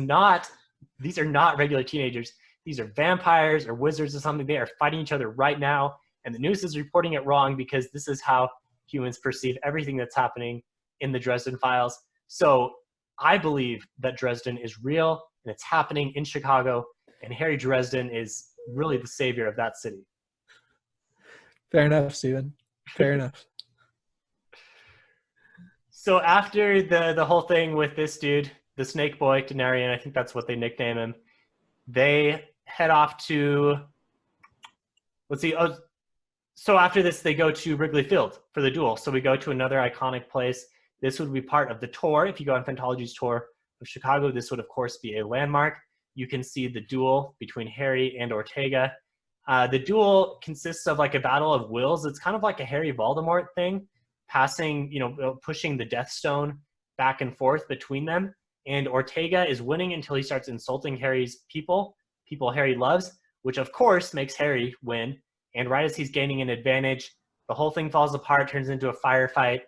are not regular teenagers. These are vampires or wizards or something. They are fighting each other right now. And the news is reporting it wrong because this is how humans perceive everything that's happening in the Dresden Files. So I believe that Dresden is real and it's happening in Chicago. And Harry Dresden is really the savior of that city.
Fair enough, Steven. Fair enough.
So after the whole thing with this dude, the Snake Boy, Denarian, I think that's what they nickname him, they head off to, let's see, so after this, they go to Wrigley Field for the duel. So we go to another iconic place. This would be part of the tour. If you go on Phantology's tour of Chicago, this would, of course, be a landmark. You can see the duel between Harry and Ortega. The duel consists of like a battle of wills. It's kind of like a Harry Voldemort thing, pushing the Death Stone back and forth between them. And Ortega is winning until he starts insulting Harry's people Harry loves, which of course makes Harry win. And right as he's gaining an advantage, the whole thing falls apart, turns into a firefight.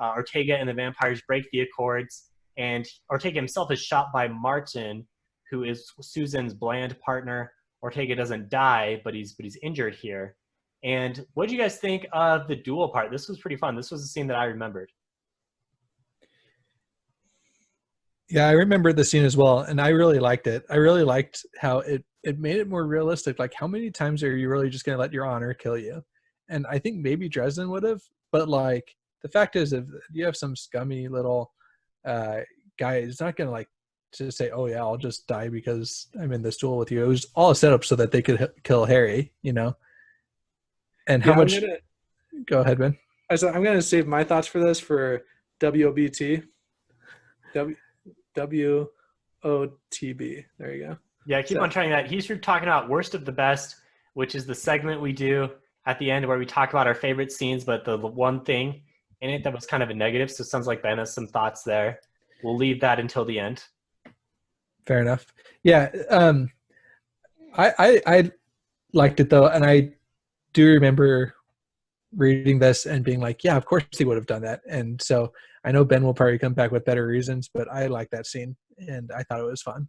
Ortega and the vampires break the accords, and Ortega himself is shot by Martin, who is Susan's bland partner. Ortega doesn't die, but he's injured here. And what do you guys think of the duel part? This was pretty fun. This was a scene that I remembered.
Yeah, I remember the scene as well, and I really liked it. I really liked how it made it more realistic. Like, how many times are you really just going to let your honor kill you? And I think maybe Dresden would have, but like the fact is, if you have some scummy little guy, it's not going to like to say, "Oh yeah, I'll just die because I'm in this duel with you." It was all a setup so that they could kill Harry, And how
Yeah,
much? Go ahead, Ben.
I'm gonna save my thoughts for this for WOBT. WOTB. There you go.
Yeah, keep on trying that. He's talking about Worst of the Best, which is the segment we do at the end where we talk about our favorite scenes, but the one thing in it that was kind of a negative. So it sounds like Ben has some thoughts there. We'll leave that until the end.
Fair enough. Yeah, I liked it though, and I do remember reading this and being like, yeah, of course he would have done that. And so I know Ben will probably come back with better reasons, but I like that scene and I thought it was fun.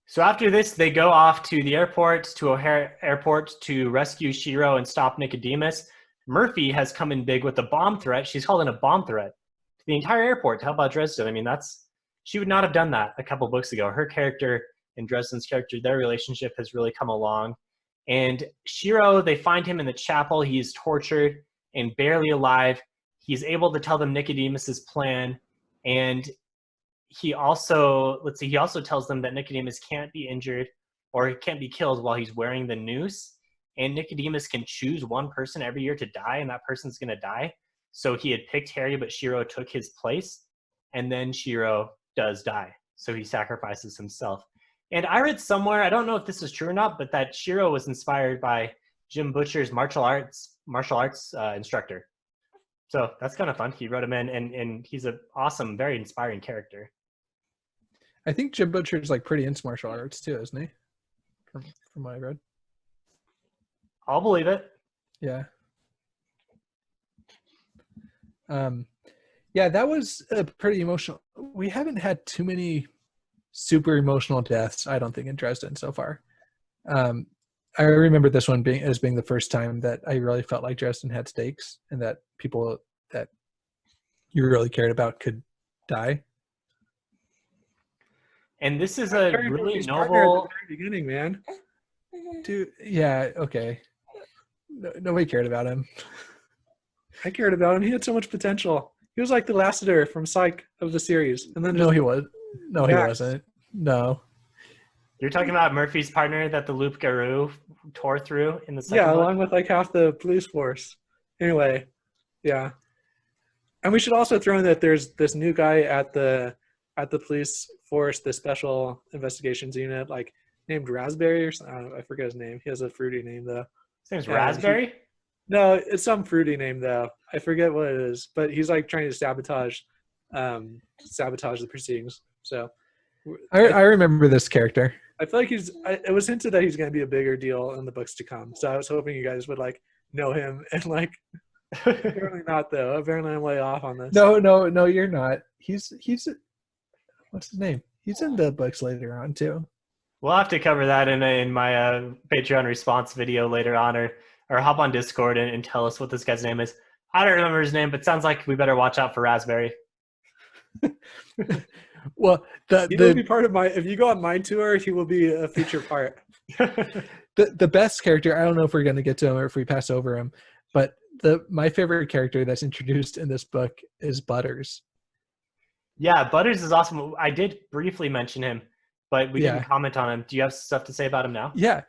So after this, they go off to the airport, to O'Hare Airport, to rescue Shiro and stop Nicodemus. Murphy has come in big with a bomb threat. She's called in a bomb threat to the entire airport to help out Dresden. I mean, she would not have done that a couple books ago. Her character and Dresden's character, their relationship has really come along. And Shiro, they find him in the chapel. He's tortured and barely alive. He's able to tell them Nicodemus's plan. And he also tells them that Nicodemus can't be injured or can't be killed while he's wearing the noose. And Nicodemus can choose one person every year to die, and that person's going to die. So he had picked Harry, but Shiro took his place. And then Shiro does die. So he sacrifices himself. And I read somewhere, I don't know if this is true or not, but that Shiro was inspired by Jim Butcher's martial arts instructor. So that's kind of fun. He wrote him in, and he's an awesome, very inspiring character.
I think Jim Butcher's like pretty into martial arts too, isn't he? From what I read.
I'll believe it.
Yeah. Yeah, that was pretty emotional. We haven't had too many super emotional deaths, I don't think, in Dresden so far. I remember this one being the first time that I really felt like Dresden had stakes and that people that you really cared about could die.
And this is a
Harry
really
Murphy's partner at the
noble.
very beginning, man.
Dude, yeah, okay. Nobody cared about him.
I cared about him. He had so much potential. He was like the Lassiter from Psych of the series, and then
No,
just
he was. No, he
Max.
wasn't. No.
You're talking about Murphy's partner that the Loop Garou tore through in the second
yeah,
book?
along with like half the police force. Anyway, yeah. And we should also throw in that there's this new guy at the police force, the special investigations unit, like named Raspberry or something. I forget his name. He has a fruity name though.
His name's
And
Raspberry?
No, it's some fruity name though. I forget what it is, but he's like trying to sabotage the proceedings. So
I remember this character.
I feel like it was hinted that he's going to be a bigger deal in the books to come. So I was hoping you guys would like know him and like apparently not though. Apparently I'm way off on this.
No, you're not. He's what's his name? He's in the books later on too.
We'll have to cover that in my Patreon response video later on, or hop on Discord and tell us what this guy's name is. I don't remember his name, but sounds like we better watch out for Raspberry.
Well,
he will be part of my. If you go on my tour, he will be a feature part.
the best character. I don't know if we're going to get to him or if we pass over him, but my favorite character that's introduced in this book is Butters.
Yeah, Butters is awesome. I did briefly mention him, but we didn't comment on him. Do you have stuff to say about him now?
Yeah,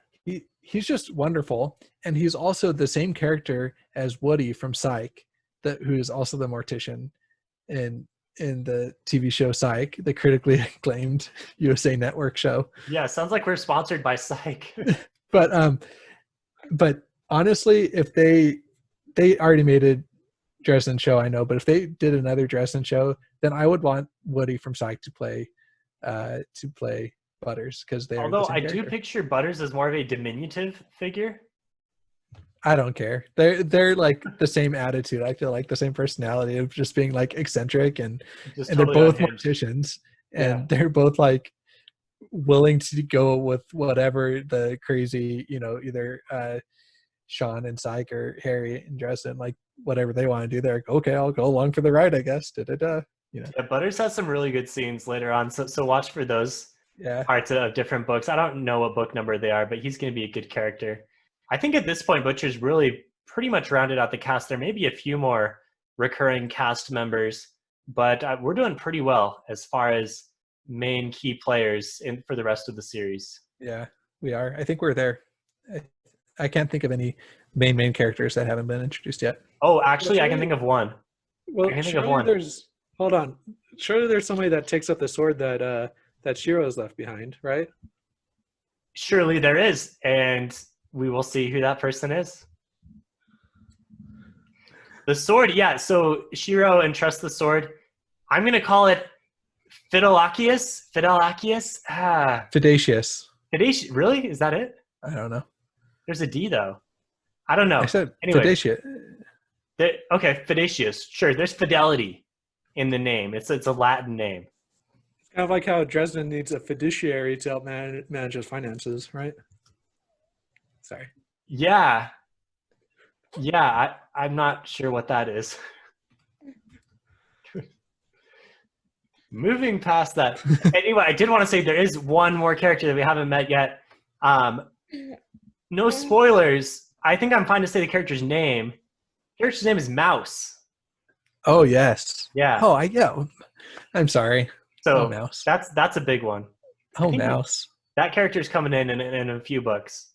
he's just wonderful, and he's also the same character as Woody from Psych, who is also the mortician in the TV show Psych, the critically acclaimed USA Network show.
Yeah, sounds like we're sponsored by Psych.
but honestly, if they already made a Dresden show, I know, but if they did another Dresden show, then I would want Woody from Psych to play Butters, because they're
Although
the same
I
character.
do picture Butters as more of a diminutive figure.
I don't care. They're like the same attitude. I feel like the same personality of just being like eccentric and
Just
they're
totally
both
unhinged.
morticians, and
Yeah.
they're both like willing to go with whatever the crazy, either Sean and Psych or Harry and Dresden, like whatever they want to do. They're like, okay, I'll go along for the ride, I guess.
Yeah, Butters has some really good scenes later on, so watch for those
Yeah.
parts of different books. I don't know what book number they are, but he's going to be a good character. I think at this point, Butcher's really pretty much rounded out the cast. There may be a few more recurring cast members, but we're doing pretty well as far as main key players for the rest of the series.
Yeah, we are. I think we're there. I can't think of any main characters that haven't been introduced yet.
Oh, actually, I can think of one.
Well,
I can think of
surely
one.
hold on. Surely there's somebody that takes up the sword that Shiro's left behind, right?
Surely there is, and we will see who that person is. The sword, yeah. So Shiro entrusts the sword. I'm going to call it Fidelicius.
Fidatius.
Really? Is that it?
I don't know.
There's a D, though. I don't know.
I said
Anyway.
Fidatius.
Okay, Fidatius. Sure, there's fidelity in the name. It's a Latin name.
It's kind of like how Dresden needs a fiduciary to help manage his finances, right? Sorry.
Yeah. Yeah, I'm not sure what that is. Moving past that. Anyway, I did want to say there is one more character that we haven't met yet. No spoilers. I think I'm fine to say the character's name. The character's name is Mouse.
Oh yes.
Yeah.
Oh, I'm sorry.
So
Mouse.
that's a big one.
Oh, Mouse.
That character's coming in a few books.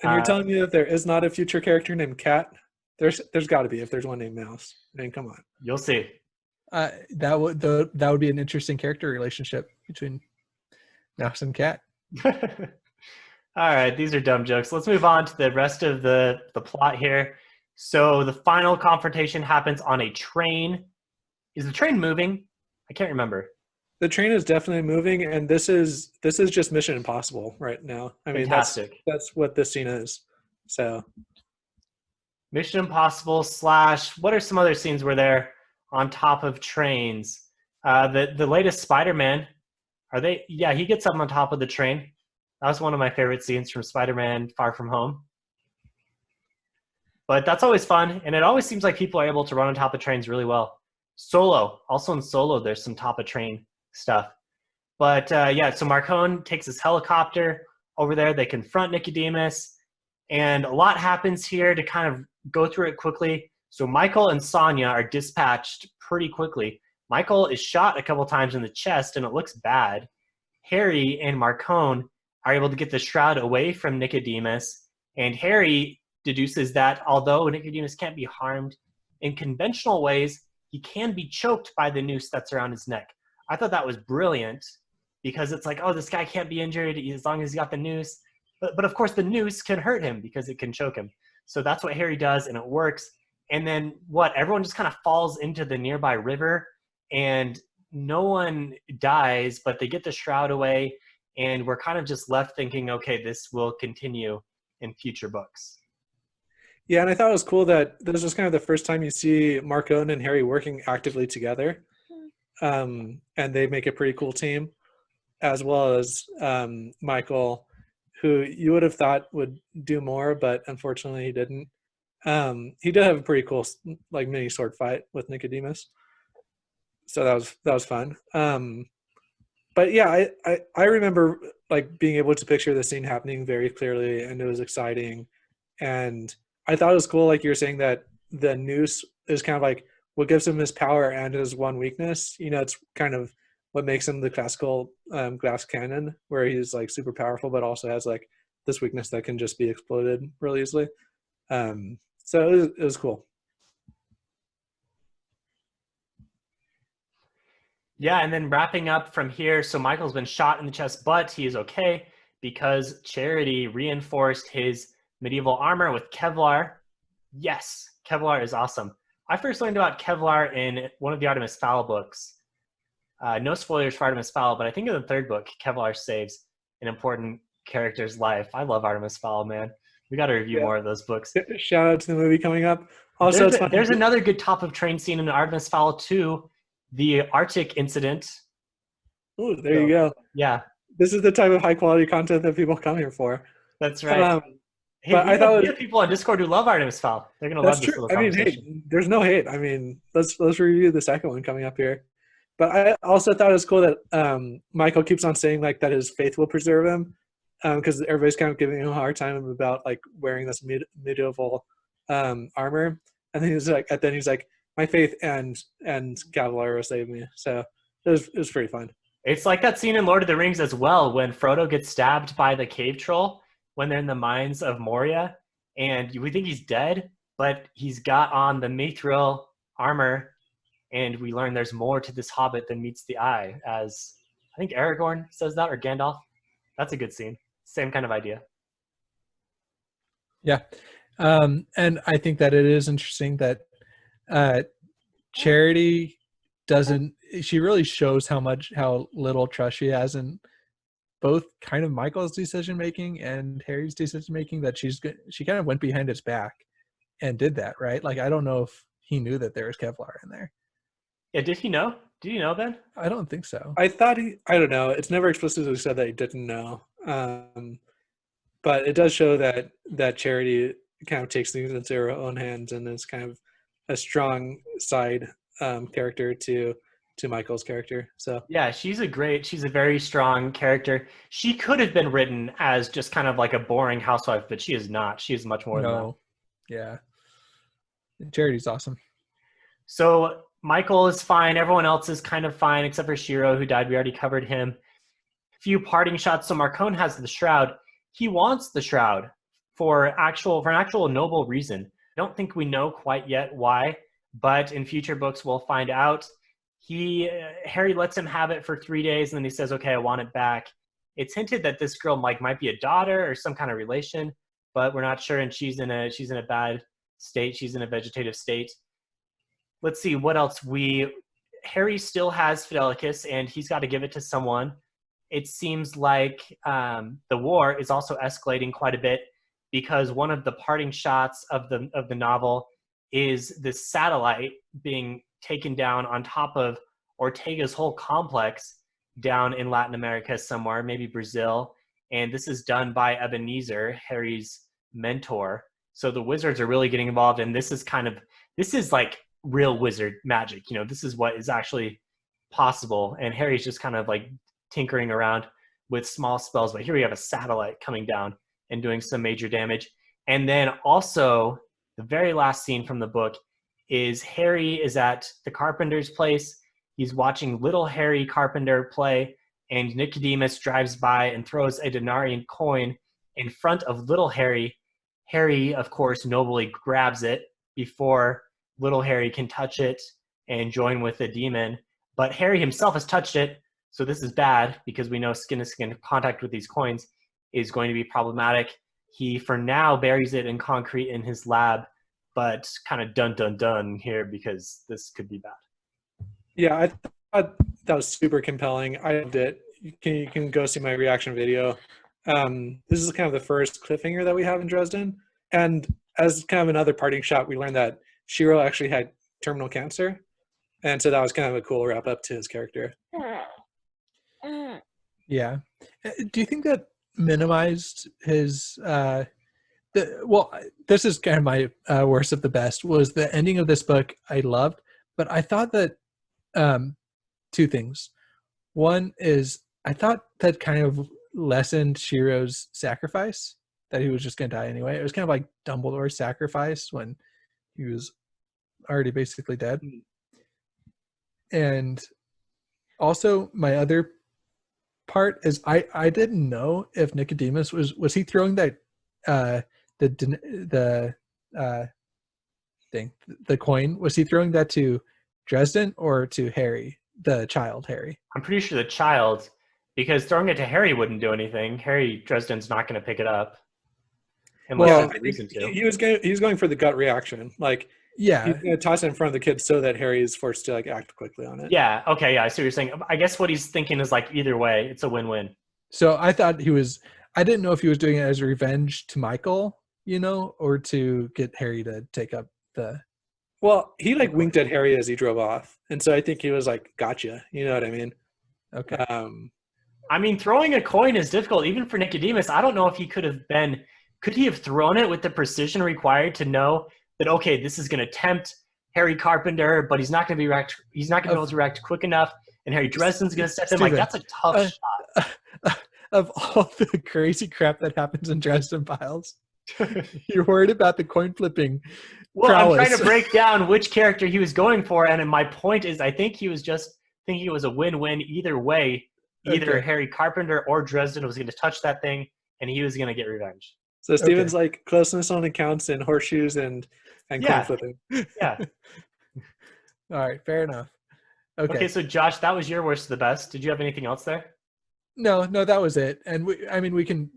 And you're telling me that there is not a future character named Cat? There's got to be if there's one named Mouse. I mean, come on.
You'll see.
That would be an interesting character relationship between Mouse and Cat.
All right, these are dumb jokes. Let's move on to the rest of the plot here. So the final confrontation happens on a train. Is the train moving? I can't remember.
The train is definitely moving, and this is just Mission Impossible right now. I mean,
Fantastic.
that's what this scene is. So
Mission Impossible / what are some other scenes where they're on top of trains. The latest Spider-Man, are they? Yeah, he gets up on top of the train. That was one of my favorite scenes from Spider-Man Far From Home. But that's always fun, and it always seems like people are able to run on top of trains really well. Solo, also in Solo, there's some top of train stuff. But yeah, so Marcone takes his helicopter over there. They confront Nicodemus, and a lot happens here to kind of go through it quickly. So Michael and Sonya are dispatched pretty quickly. Michael is shot a couple times in the chest, and it looks bad. Harry and Marcone are able to get the shroud away from Nicodemus, and Harry deduces that although Nicodemus can't be harmed in conventional ways, he can be choked by the noose that's around his neck. I thought that was brilliant because it's like, oh, this guy can't be injured as long as he's got the noose. But of course, the noose can hurt him because it can choke him. So that's what Harry does, and it works. And then everyone just kind of falls into the nearby river, and no one dies, but they get the shroud away, and we're kind of just left thinking, okay, this will continue in future books.
Yeah, and I thought it was cool that this was kind of the first time you see Marcone and Harry working actively together. And they make a pretty cool team, as well as Michael, who you would have thought would do more, but unfortunately he didn't. He did have a pretty cool like mini sword fight with Nicodemus, so that was fun. But yeah, I remember like being able to picture the scene happening very clearly, and it was exciting. And I thought it was cool, like you were saying, that the noose is kind of like what gives him his power and his one weakness. You know, it's kind of what makes him the classical glass cannon, where he's like super powerful, but also has like this weakness that can just be exploded really easily. So it was cool.
Yeah, and then wrapping up from here, so Michael's been shot in the chest, but he is okay because Charity reinforced his medieval armor with Kevlar. Yes, Kevlar is awesome. I first learned about Kevlar in one of the Artemis Fowl books. No spoilers for Artemis Fowl, but I think in the third book, Kevlar saves an important character's life. I love Artemis Fowl, man. We got to review more of those books.
Shout out to the movie coming up. Also,
there's another good top of train scene in Artemis Fowl 2, the Arctic incident.
Oh, there you go.
Yeah.
This is the type of high quality content that people come here for.
That's right. Hey,
but
we have people on Discord who love Artemis Fowl. They're going to love this little conversation.
I mean, hey, there's no hate. I mean, let's review the second one coming up here. But I also thought it was cool that Michael keeps on saying like that his faith will preserve him, because everybody's kind of giving him a hard time about like wearing this medieval armor, and then he's like, my faith and Kevlar will save me. So it was pretty fun.
It's like that scene in Lord of the Rings as well when Frodo gets stabbed by the cave troll when they're in the mines of Moria, and we think he's dead, but he's got on the mithril armor, and we learn there's more to this hobbit than meets the eye, as I think Aragorn says that, or Gandalf. That's a good scene. Same kind of idea.
Yeah. And I think that it is interesting that Charity she really shows how little trust she has in both kind of Michael's decision making and Harry's decision making, that she kind of went behind his back and did that, right? Like, I don't know if he knew that there was Kevlar in there.
Yeah, did he know? Did you know, Ben?
I don't think so.
I don't know. It's never explicitly said that he didn't know. But it does show that Charity kind of takes things into her own hands and is kind of a strong side character to Michael's character. So
yeah, she's a very strong character. She could have been written as just kind of like a boring housewife, but she is not. She is much more than that.
Yeah. Charity's awesome.
So Michael is fine. Everyone else is kind of fine except for Shiro, who died. We already covered him. Few parting shots. So Marcone has the shroud. He wants the shroud for an actual noble reason. I don't think we know quite yet why, but in future books we'll find out. Harry lets him have it for 3 days, and then he says, okay, I want it back. It's hinted that this girl might be a daughter or some kind of relation, but we're not sure, and she's in a bad state. She's in a vegetative state. Let's see what else. Harry still has Fidelicus, and he's got to give it to someone. It seems like the war is also escalating quite a bit, because one of the parting shots of the novel is this satellite being taken down on top of Ortega's whole complex down in Latin America somewhere, maybe Brazil. And this is done by Ebenezer, Harry's mentor. So the wizards are really getting involved, and this is like real wizard magic. This is what is actually possible. And Harry's just kind of like tinkering around with small spells. But here we have a satellite coming down and doing some major damage. And then also the very last scene from the book is Harry is at the carpenter's place. He's watching little Harry Carpenter play, and Nicodemus drives by and throws a denarian coin in front of little Harry. Harry, of course, nobly grabs it before little Harry can touch it and join with the demon. But Harry himself has touched it, so this is bad because we know skin-to-skin contact with these coins is going to be problematic. He, for now, buries it in concrete in his lab, but kind of dun here because this could be bad.
Yeah, I thought that was super compelling. I loved it. You can go see my reaction video. This is kind of the first cliffhanger that we have in Dresden. And as kind of another parting shot, we learned that Shiro actually had terminal cancer. And so that was kind of a cool wrap up to his character.
Yeah. Do you think that minimized his this is kind of my worst of the best, was the ending of this book I loved, but I thought that two things. One is I thought that kind of lessened Shiro's sacrifice, that he was just going to die anyway. It was kind of like Dumbledore's sacrifice when he was already basically dead. And also my other part is I didn't know if Nicodemus was he throwing that the coin, was he throwing that to Dresden or to Harry, the child Harry?
I'm pretty sure the child, because throwing it to Harry wouldn't do anything. Dresden's not going to pick it up.
Well, he was going for the gut reaction. Like,
yeah,
he's going to toss it in front of the kids so that Harry is forced to like act quickly on it.
Yeah. Okay. Yeah. I see what you're saying. I guess what he's thinking is like either way, it's a win-win.
So I thought I didn't know if he was doing it as revenge to Michael, or to get Harry to take up the.
Well, he like winked at Harry as he drove off, and so I think he was like, "Gotcha," you know what I mean?
Okay.
I mean, throwing a coin is difficult, even for Nicodemus. I don't know if he could he have thrown it with the precision required to know that, okay, this is going to tempt Harry Carpenter, but he's not going to be able to react quick enough, and Harry Dresden's going to step in. Like, that's a tough shot.
Of all the crazy crap that happens in Dresden Files, you're worried about the coin flipping.
Well,
prowess.
I'm trying to break down which character he was going for, and my point is I think he was just thinking it was a win-win either way. Either Harry Carpenter or Dresden was going to touch that thing, and he was going to get revenge.
So Steven's like, closeness only counts in horseshoes and coin flipping.
Yeah.
All right, fair enough. Okay,
so Josh, that was your worst of the best. Did you have anything else there?
No, that was it. And we can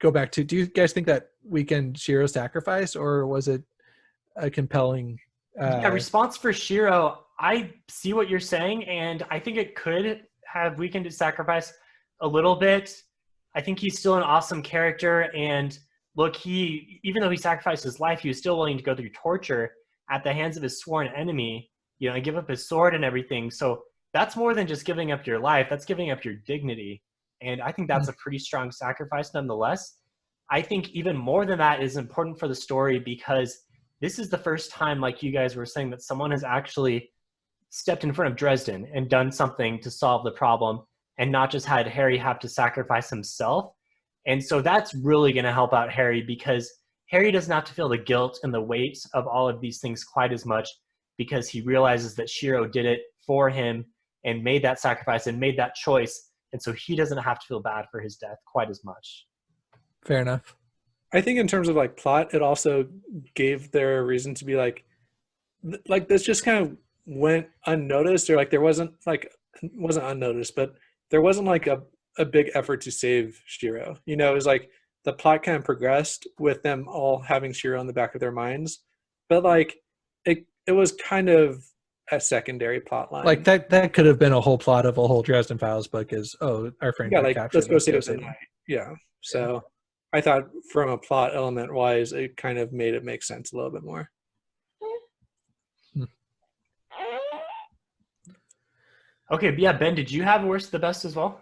go back to, do you guys think that weakened Shiro's sacrifice, or was it a compelling
response for Shiro? I see what you're saying, and I think it could have weakened his sacrifice a little bit. I think he's still an awesome character, and look, even though he sacrificed his life, he was still willing to go through torture at the hands of his sworn enemy, and give up his sword and everything. So that's more than just giving up your life. That's giving up your dignity. And I think that's a pretty strong sacrifice nonetheless. I think even more than that is important for the story, because this is the first time, like you guys were saying, that someone has actually stepped in front of Dresden and done something to solve the problem, and not just had Harry have to sacrifice himself. And so that's really going to help out Harry, because Harry doesn't have to feel the guilt and the weight of all of these things quite as much, because he realizes that Shiro did it for him and made that sacrifice and made that choice. And so he doesn't have to feel bad for his death quite as much.
Fair enough.
I think in terms of like plot, it also gave their reason to be like this just kind of went unnoticed, or like there wasn't unnoticed, but there wasn't like a big effort to save Shiro. It was like the plot kind of progressed with them all having Shiro in the back of their minds, but like it was kind of a secondary plot line.
Like that could have been a whole plot of a whole Dresden Files book, is our friend
like let's go save the night. Yeah. So I thought from a plot element wise, it kind of made it make sense a little bit more.
Okay, but yeah, Ben, did you have worst of the best as well?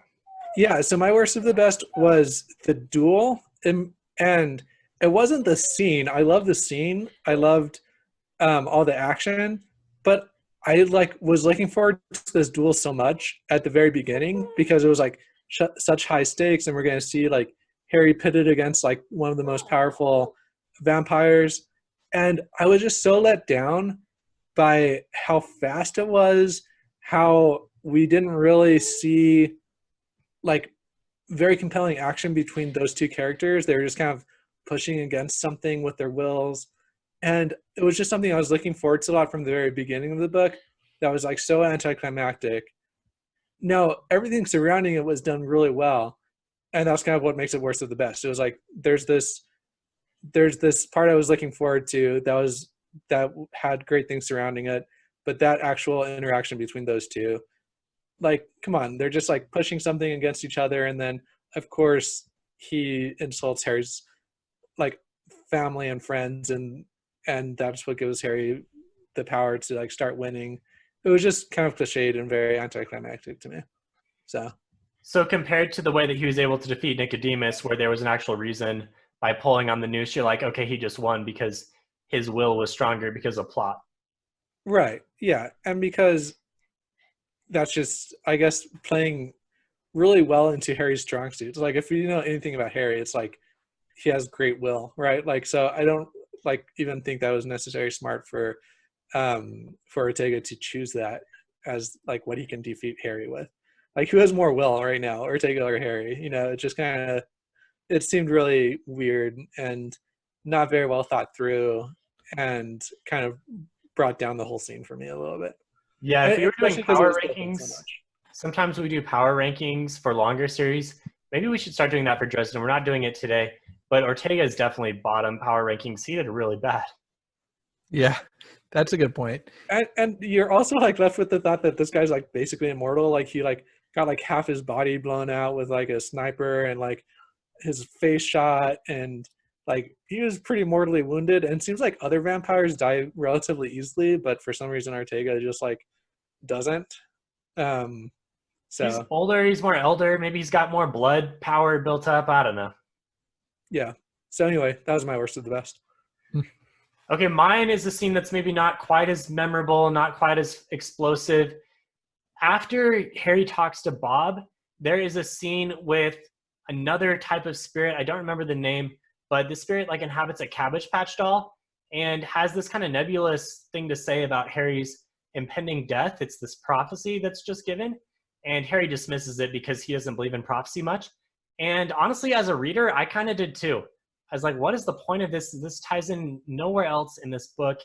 Yeah, so my worst of the best was the duel, and it wasn't the scene. I love the scene. I loved all the action, but I like was looking forward to this duel so much at the very beginning because it was like such high stakes, and we're going to see like Harry pitted against like one of the most powerful vampires, and I was just so let down by how fast it was, how we didn't really see like very compelling action between those two characters. They were just kind of pushing against something with their wills. And it was just something I was looking forward to a lot from the very beginning of the book that was like so anticlimactic. No, everything surrounding it was done really well. And that's kind of what makes it worst of the best. It was like there's this part I was looking forward to that had great things surrounding it, but that actual interaction between those two, like, come on, they're just like pushing something against each other, and then of course he insults Harry's like family and friends, and that's what gives Harry the power to like start winning. It was just kind of cliched and very anticlimactic to me.
So compared to the way that he was able to defeat Nicodemus, where there was an actual reason by pulling on the noose, you're like, okay, he just won because his will was stronger because of plot.
Right, yeah, and because that's just, I guess, playing really well into Harry's strong suits. Like, if you know anything about Harry, it's like he has great will, right? Like, so I don't like even think that was necessarily smart for Ortega to choose that as like what he can defeat Harry with. Like, who has more will right now, Ortega or Harry? You know, it just kind of, it seemed really weird and not very well thought through, and kind of brought down the whole scene for me a little bit.
Yeah, if we were doing
Especially because it
power
was built in so
rankings,
much.
sometimes we do power rankings for longer series. Maybe we should start doing that for Dresden. We're not doing it today, but Ortega is definitely bottom power rankings. He did really bad.
Yeah, that's a good point.
And you're also like left with the thought that this guy's like basically immortal. Like, he like got like half his body blown out with like a sniper, and like his face shot, and like he was pretty mortally wounded. And it seems like other vampires die relatively easily, but for some reason Ortega just like doesn't.
He's
So
older, he's more elder, maybe he's got more blood power built up. I don't know.
yeah. So anyway, that was my worst of the best.
Okay, mine is a scene that's maybe not quite as memorable, not quite as explosive. After Harry talks to Bob, there is a scene with another type of spirit. I don't remember the name, but the spirit like inhabits a Cabbage Patch doll and has this kind of nebulous thing to say about Harry's impending death. It's this prophecy that's just given, and Harry dismisses it because he doesn't believe in prophecy much. And honestly, as a reader, I kind of did too. I was like, what is the point of this? This ties in nowhere else in this book.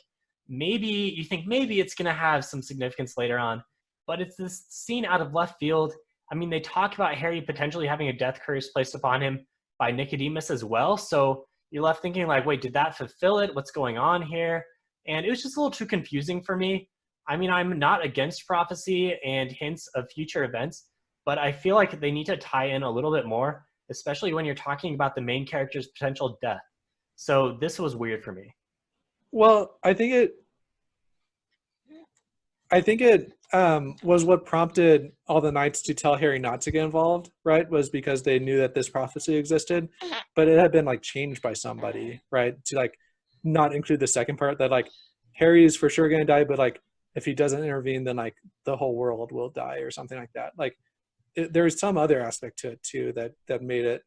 Maybe you think maybe it's going to have some significance later on, but it's this scene out of left field. I mean, they talk about Harry potentially having a death curse placed upon him by Nicodemus as well. So you're left thinking like, wait, did that fulfill it? What's going on here? And it was just a little too confusing for me. I mean, I'm not against prophecy and hints of future events, but I feel like they need to tie in a little bit more, especially when you're talking about the main character's potential death. So this was weird for me.
Well, I think it was what prompted all the knights to tell Harry not to get involved, right? Was because they knew that this prophecy existed, but it had been like changed by somebody, right? To like not include the second part that like Harry is for sure going to die, but like if he doesn't intervene, then like the whole world will die or something like that. Like there's some other aspect to it too that made it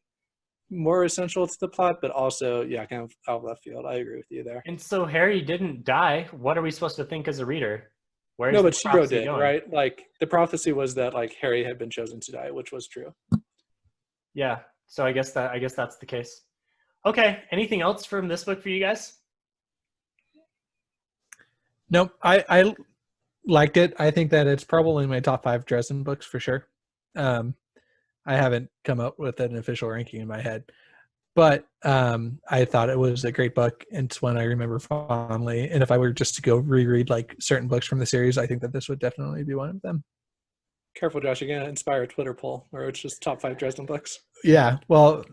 more essential to the plot, but also, yeah, kind of out of left field. I agree with you there.
And so Harry didn't die. What are we supposed to think as a reader? Where's
No,
the
but Shiro
prophecy
did,
going?
right? Like the prophecy was that like Harry had been chosen to die, which was true.
Yeah. So I guess that's the case. Okay. Anything else from this book for you guys?
Nope, I liked it. I think that it's probably my top 5 Dresden books for sure. I haven't come up with an official ranking in my head, but I thought it was a great book, and it's one I remember fondly. And if I were just to go reread like certain books from the series, I think that this would definitely be one of them.
Careful, Josh, you're gonna inspire a Twitter poll where it's just top 5 Dresden books.
Yeah, well,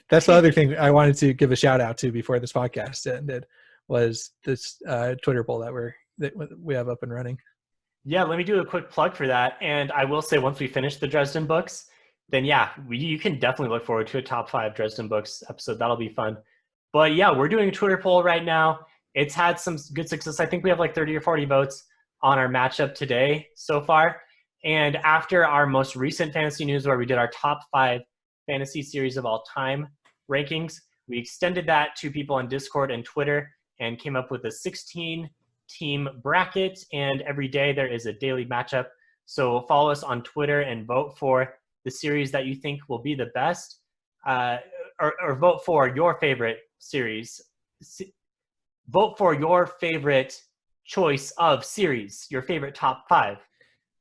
that's the other thing I wanted to give a shout out to before this podcast ended was this Twitter poll that we have up and running.
Yeah, let me do a quick plug for that. And I will say, once we finish the Dresden books, then yeah, you can definitely look forward to a top 5 Dresden books episode. That'll be fun. But yeah, we're doing a Twitter poll right now. It's had some good success. I think we have like 30 or 40 votes on our matchup today so far. And after our most recent fantasy news, where we did our top 5 fantasy series of all time rankings, we extended that to people on Discord and Twitter and came up with a 16-team bracket. And every day there is a daily matchup. So follow us on Twitter and vote for the series that you think will be the best, or vote for your favorite series. Vote for your favorite choice of series, your favorite top 5,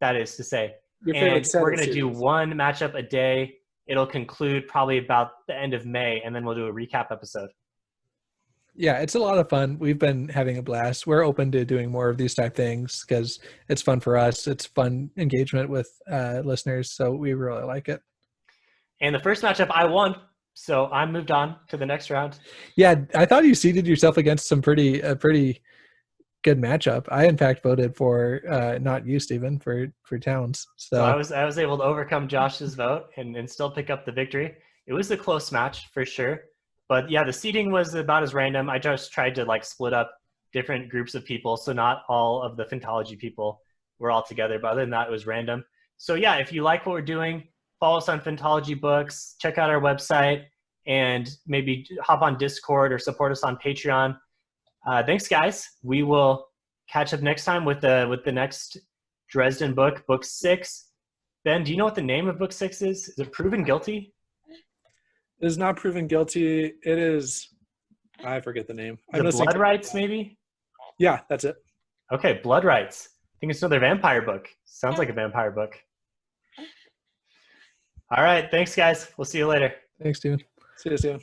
that is to say. And we're going to do one matchup a day. It'll conclude probably about the end of May, and then we'll do a recap episode.
Yeah, it's a lot of fun. We've been having a blast. We're open to doing more of these type things because it's fun for us. It's fun engagement with listeners, so we really like it.
And the first matchup I won, so I moved on to the next round.
Yeah, I thought you seeded yourself against some pretty good matchup. I in fact voted for not you, Stephen, for Towns.
So I was able to overcome Josh's vote and still pick up the victory. It was a close match for sure. But yeah, the seating was about as random. I just tried to like split up different groups of people, so not all of the Phantology people were all together, but other than that, it was random. So yeah, if you like what we're doing, follow us on Phantology Books, check out our website, and maybe hop on Discord or support us on Patreon. Thanks, guys. We will catch up next time with the next Dresden book, Book 6. Ben, do you know what the name of Book 6 is? Is it Proven Guilty?
It is not Proven Guilty. It is, I forget the name.
The Blood Rites, maybe?
Yeah, that's it.
Okay, Blood Rites. I think it's another vampire book. Sounds like a vampire book. All right, thanks, guys. We'll see you later.
Thanks, Steven.
See you soon.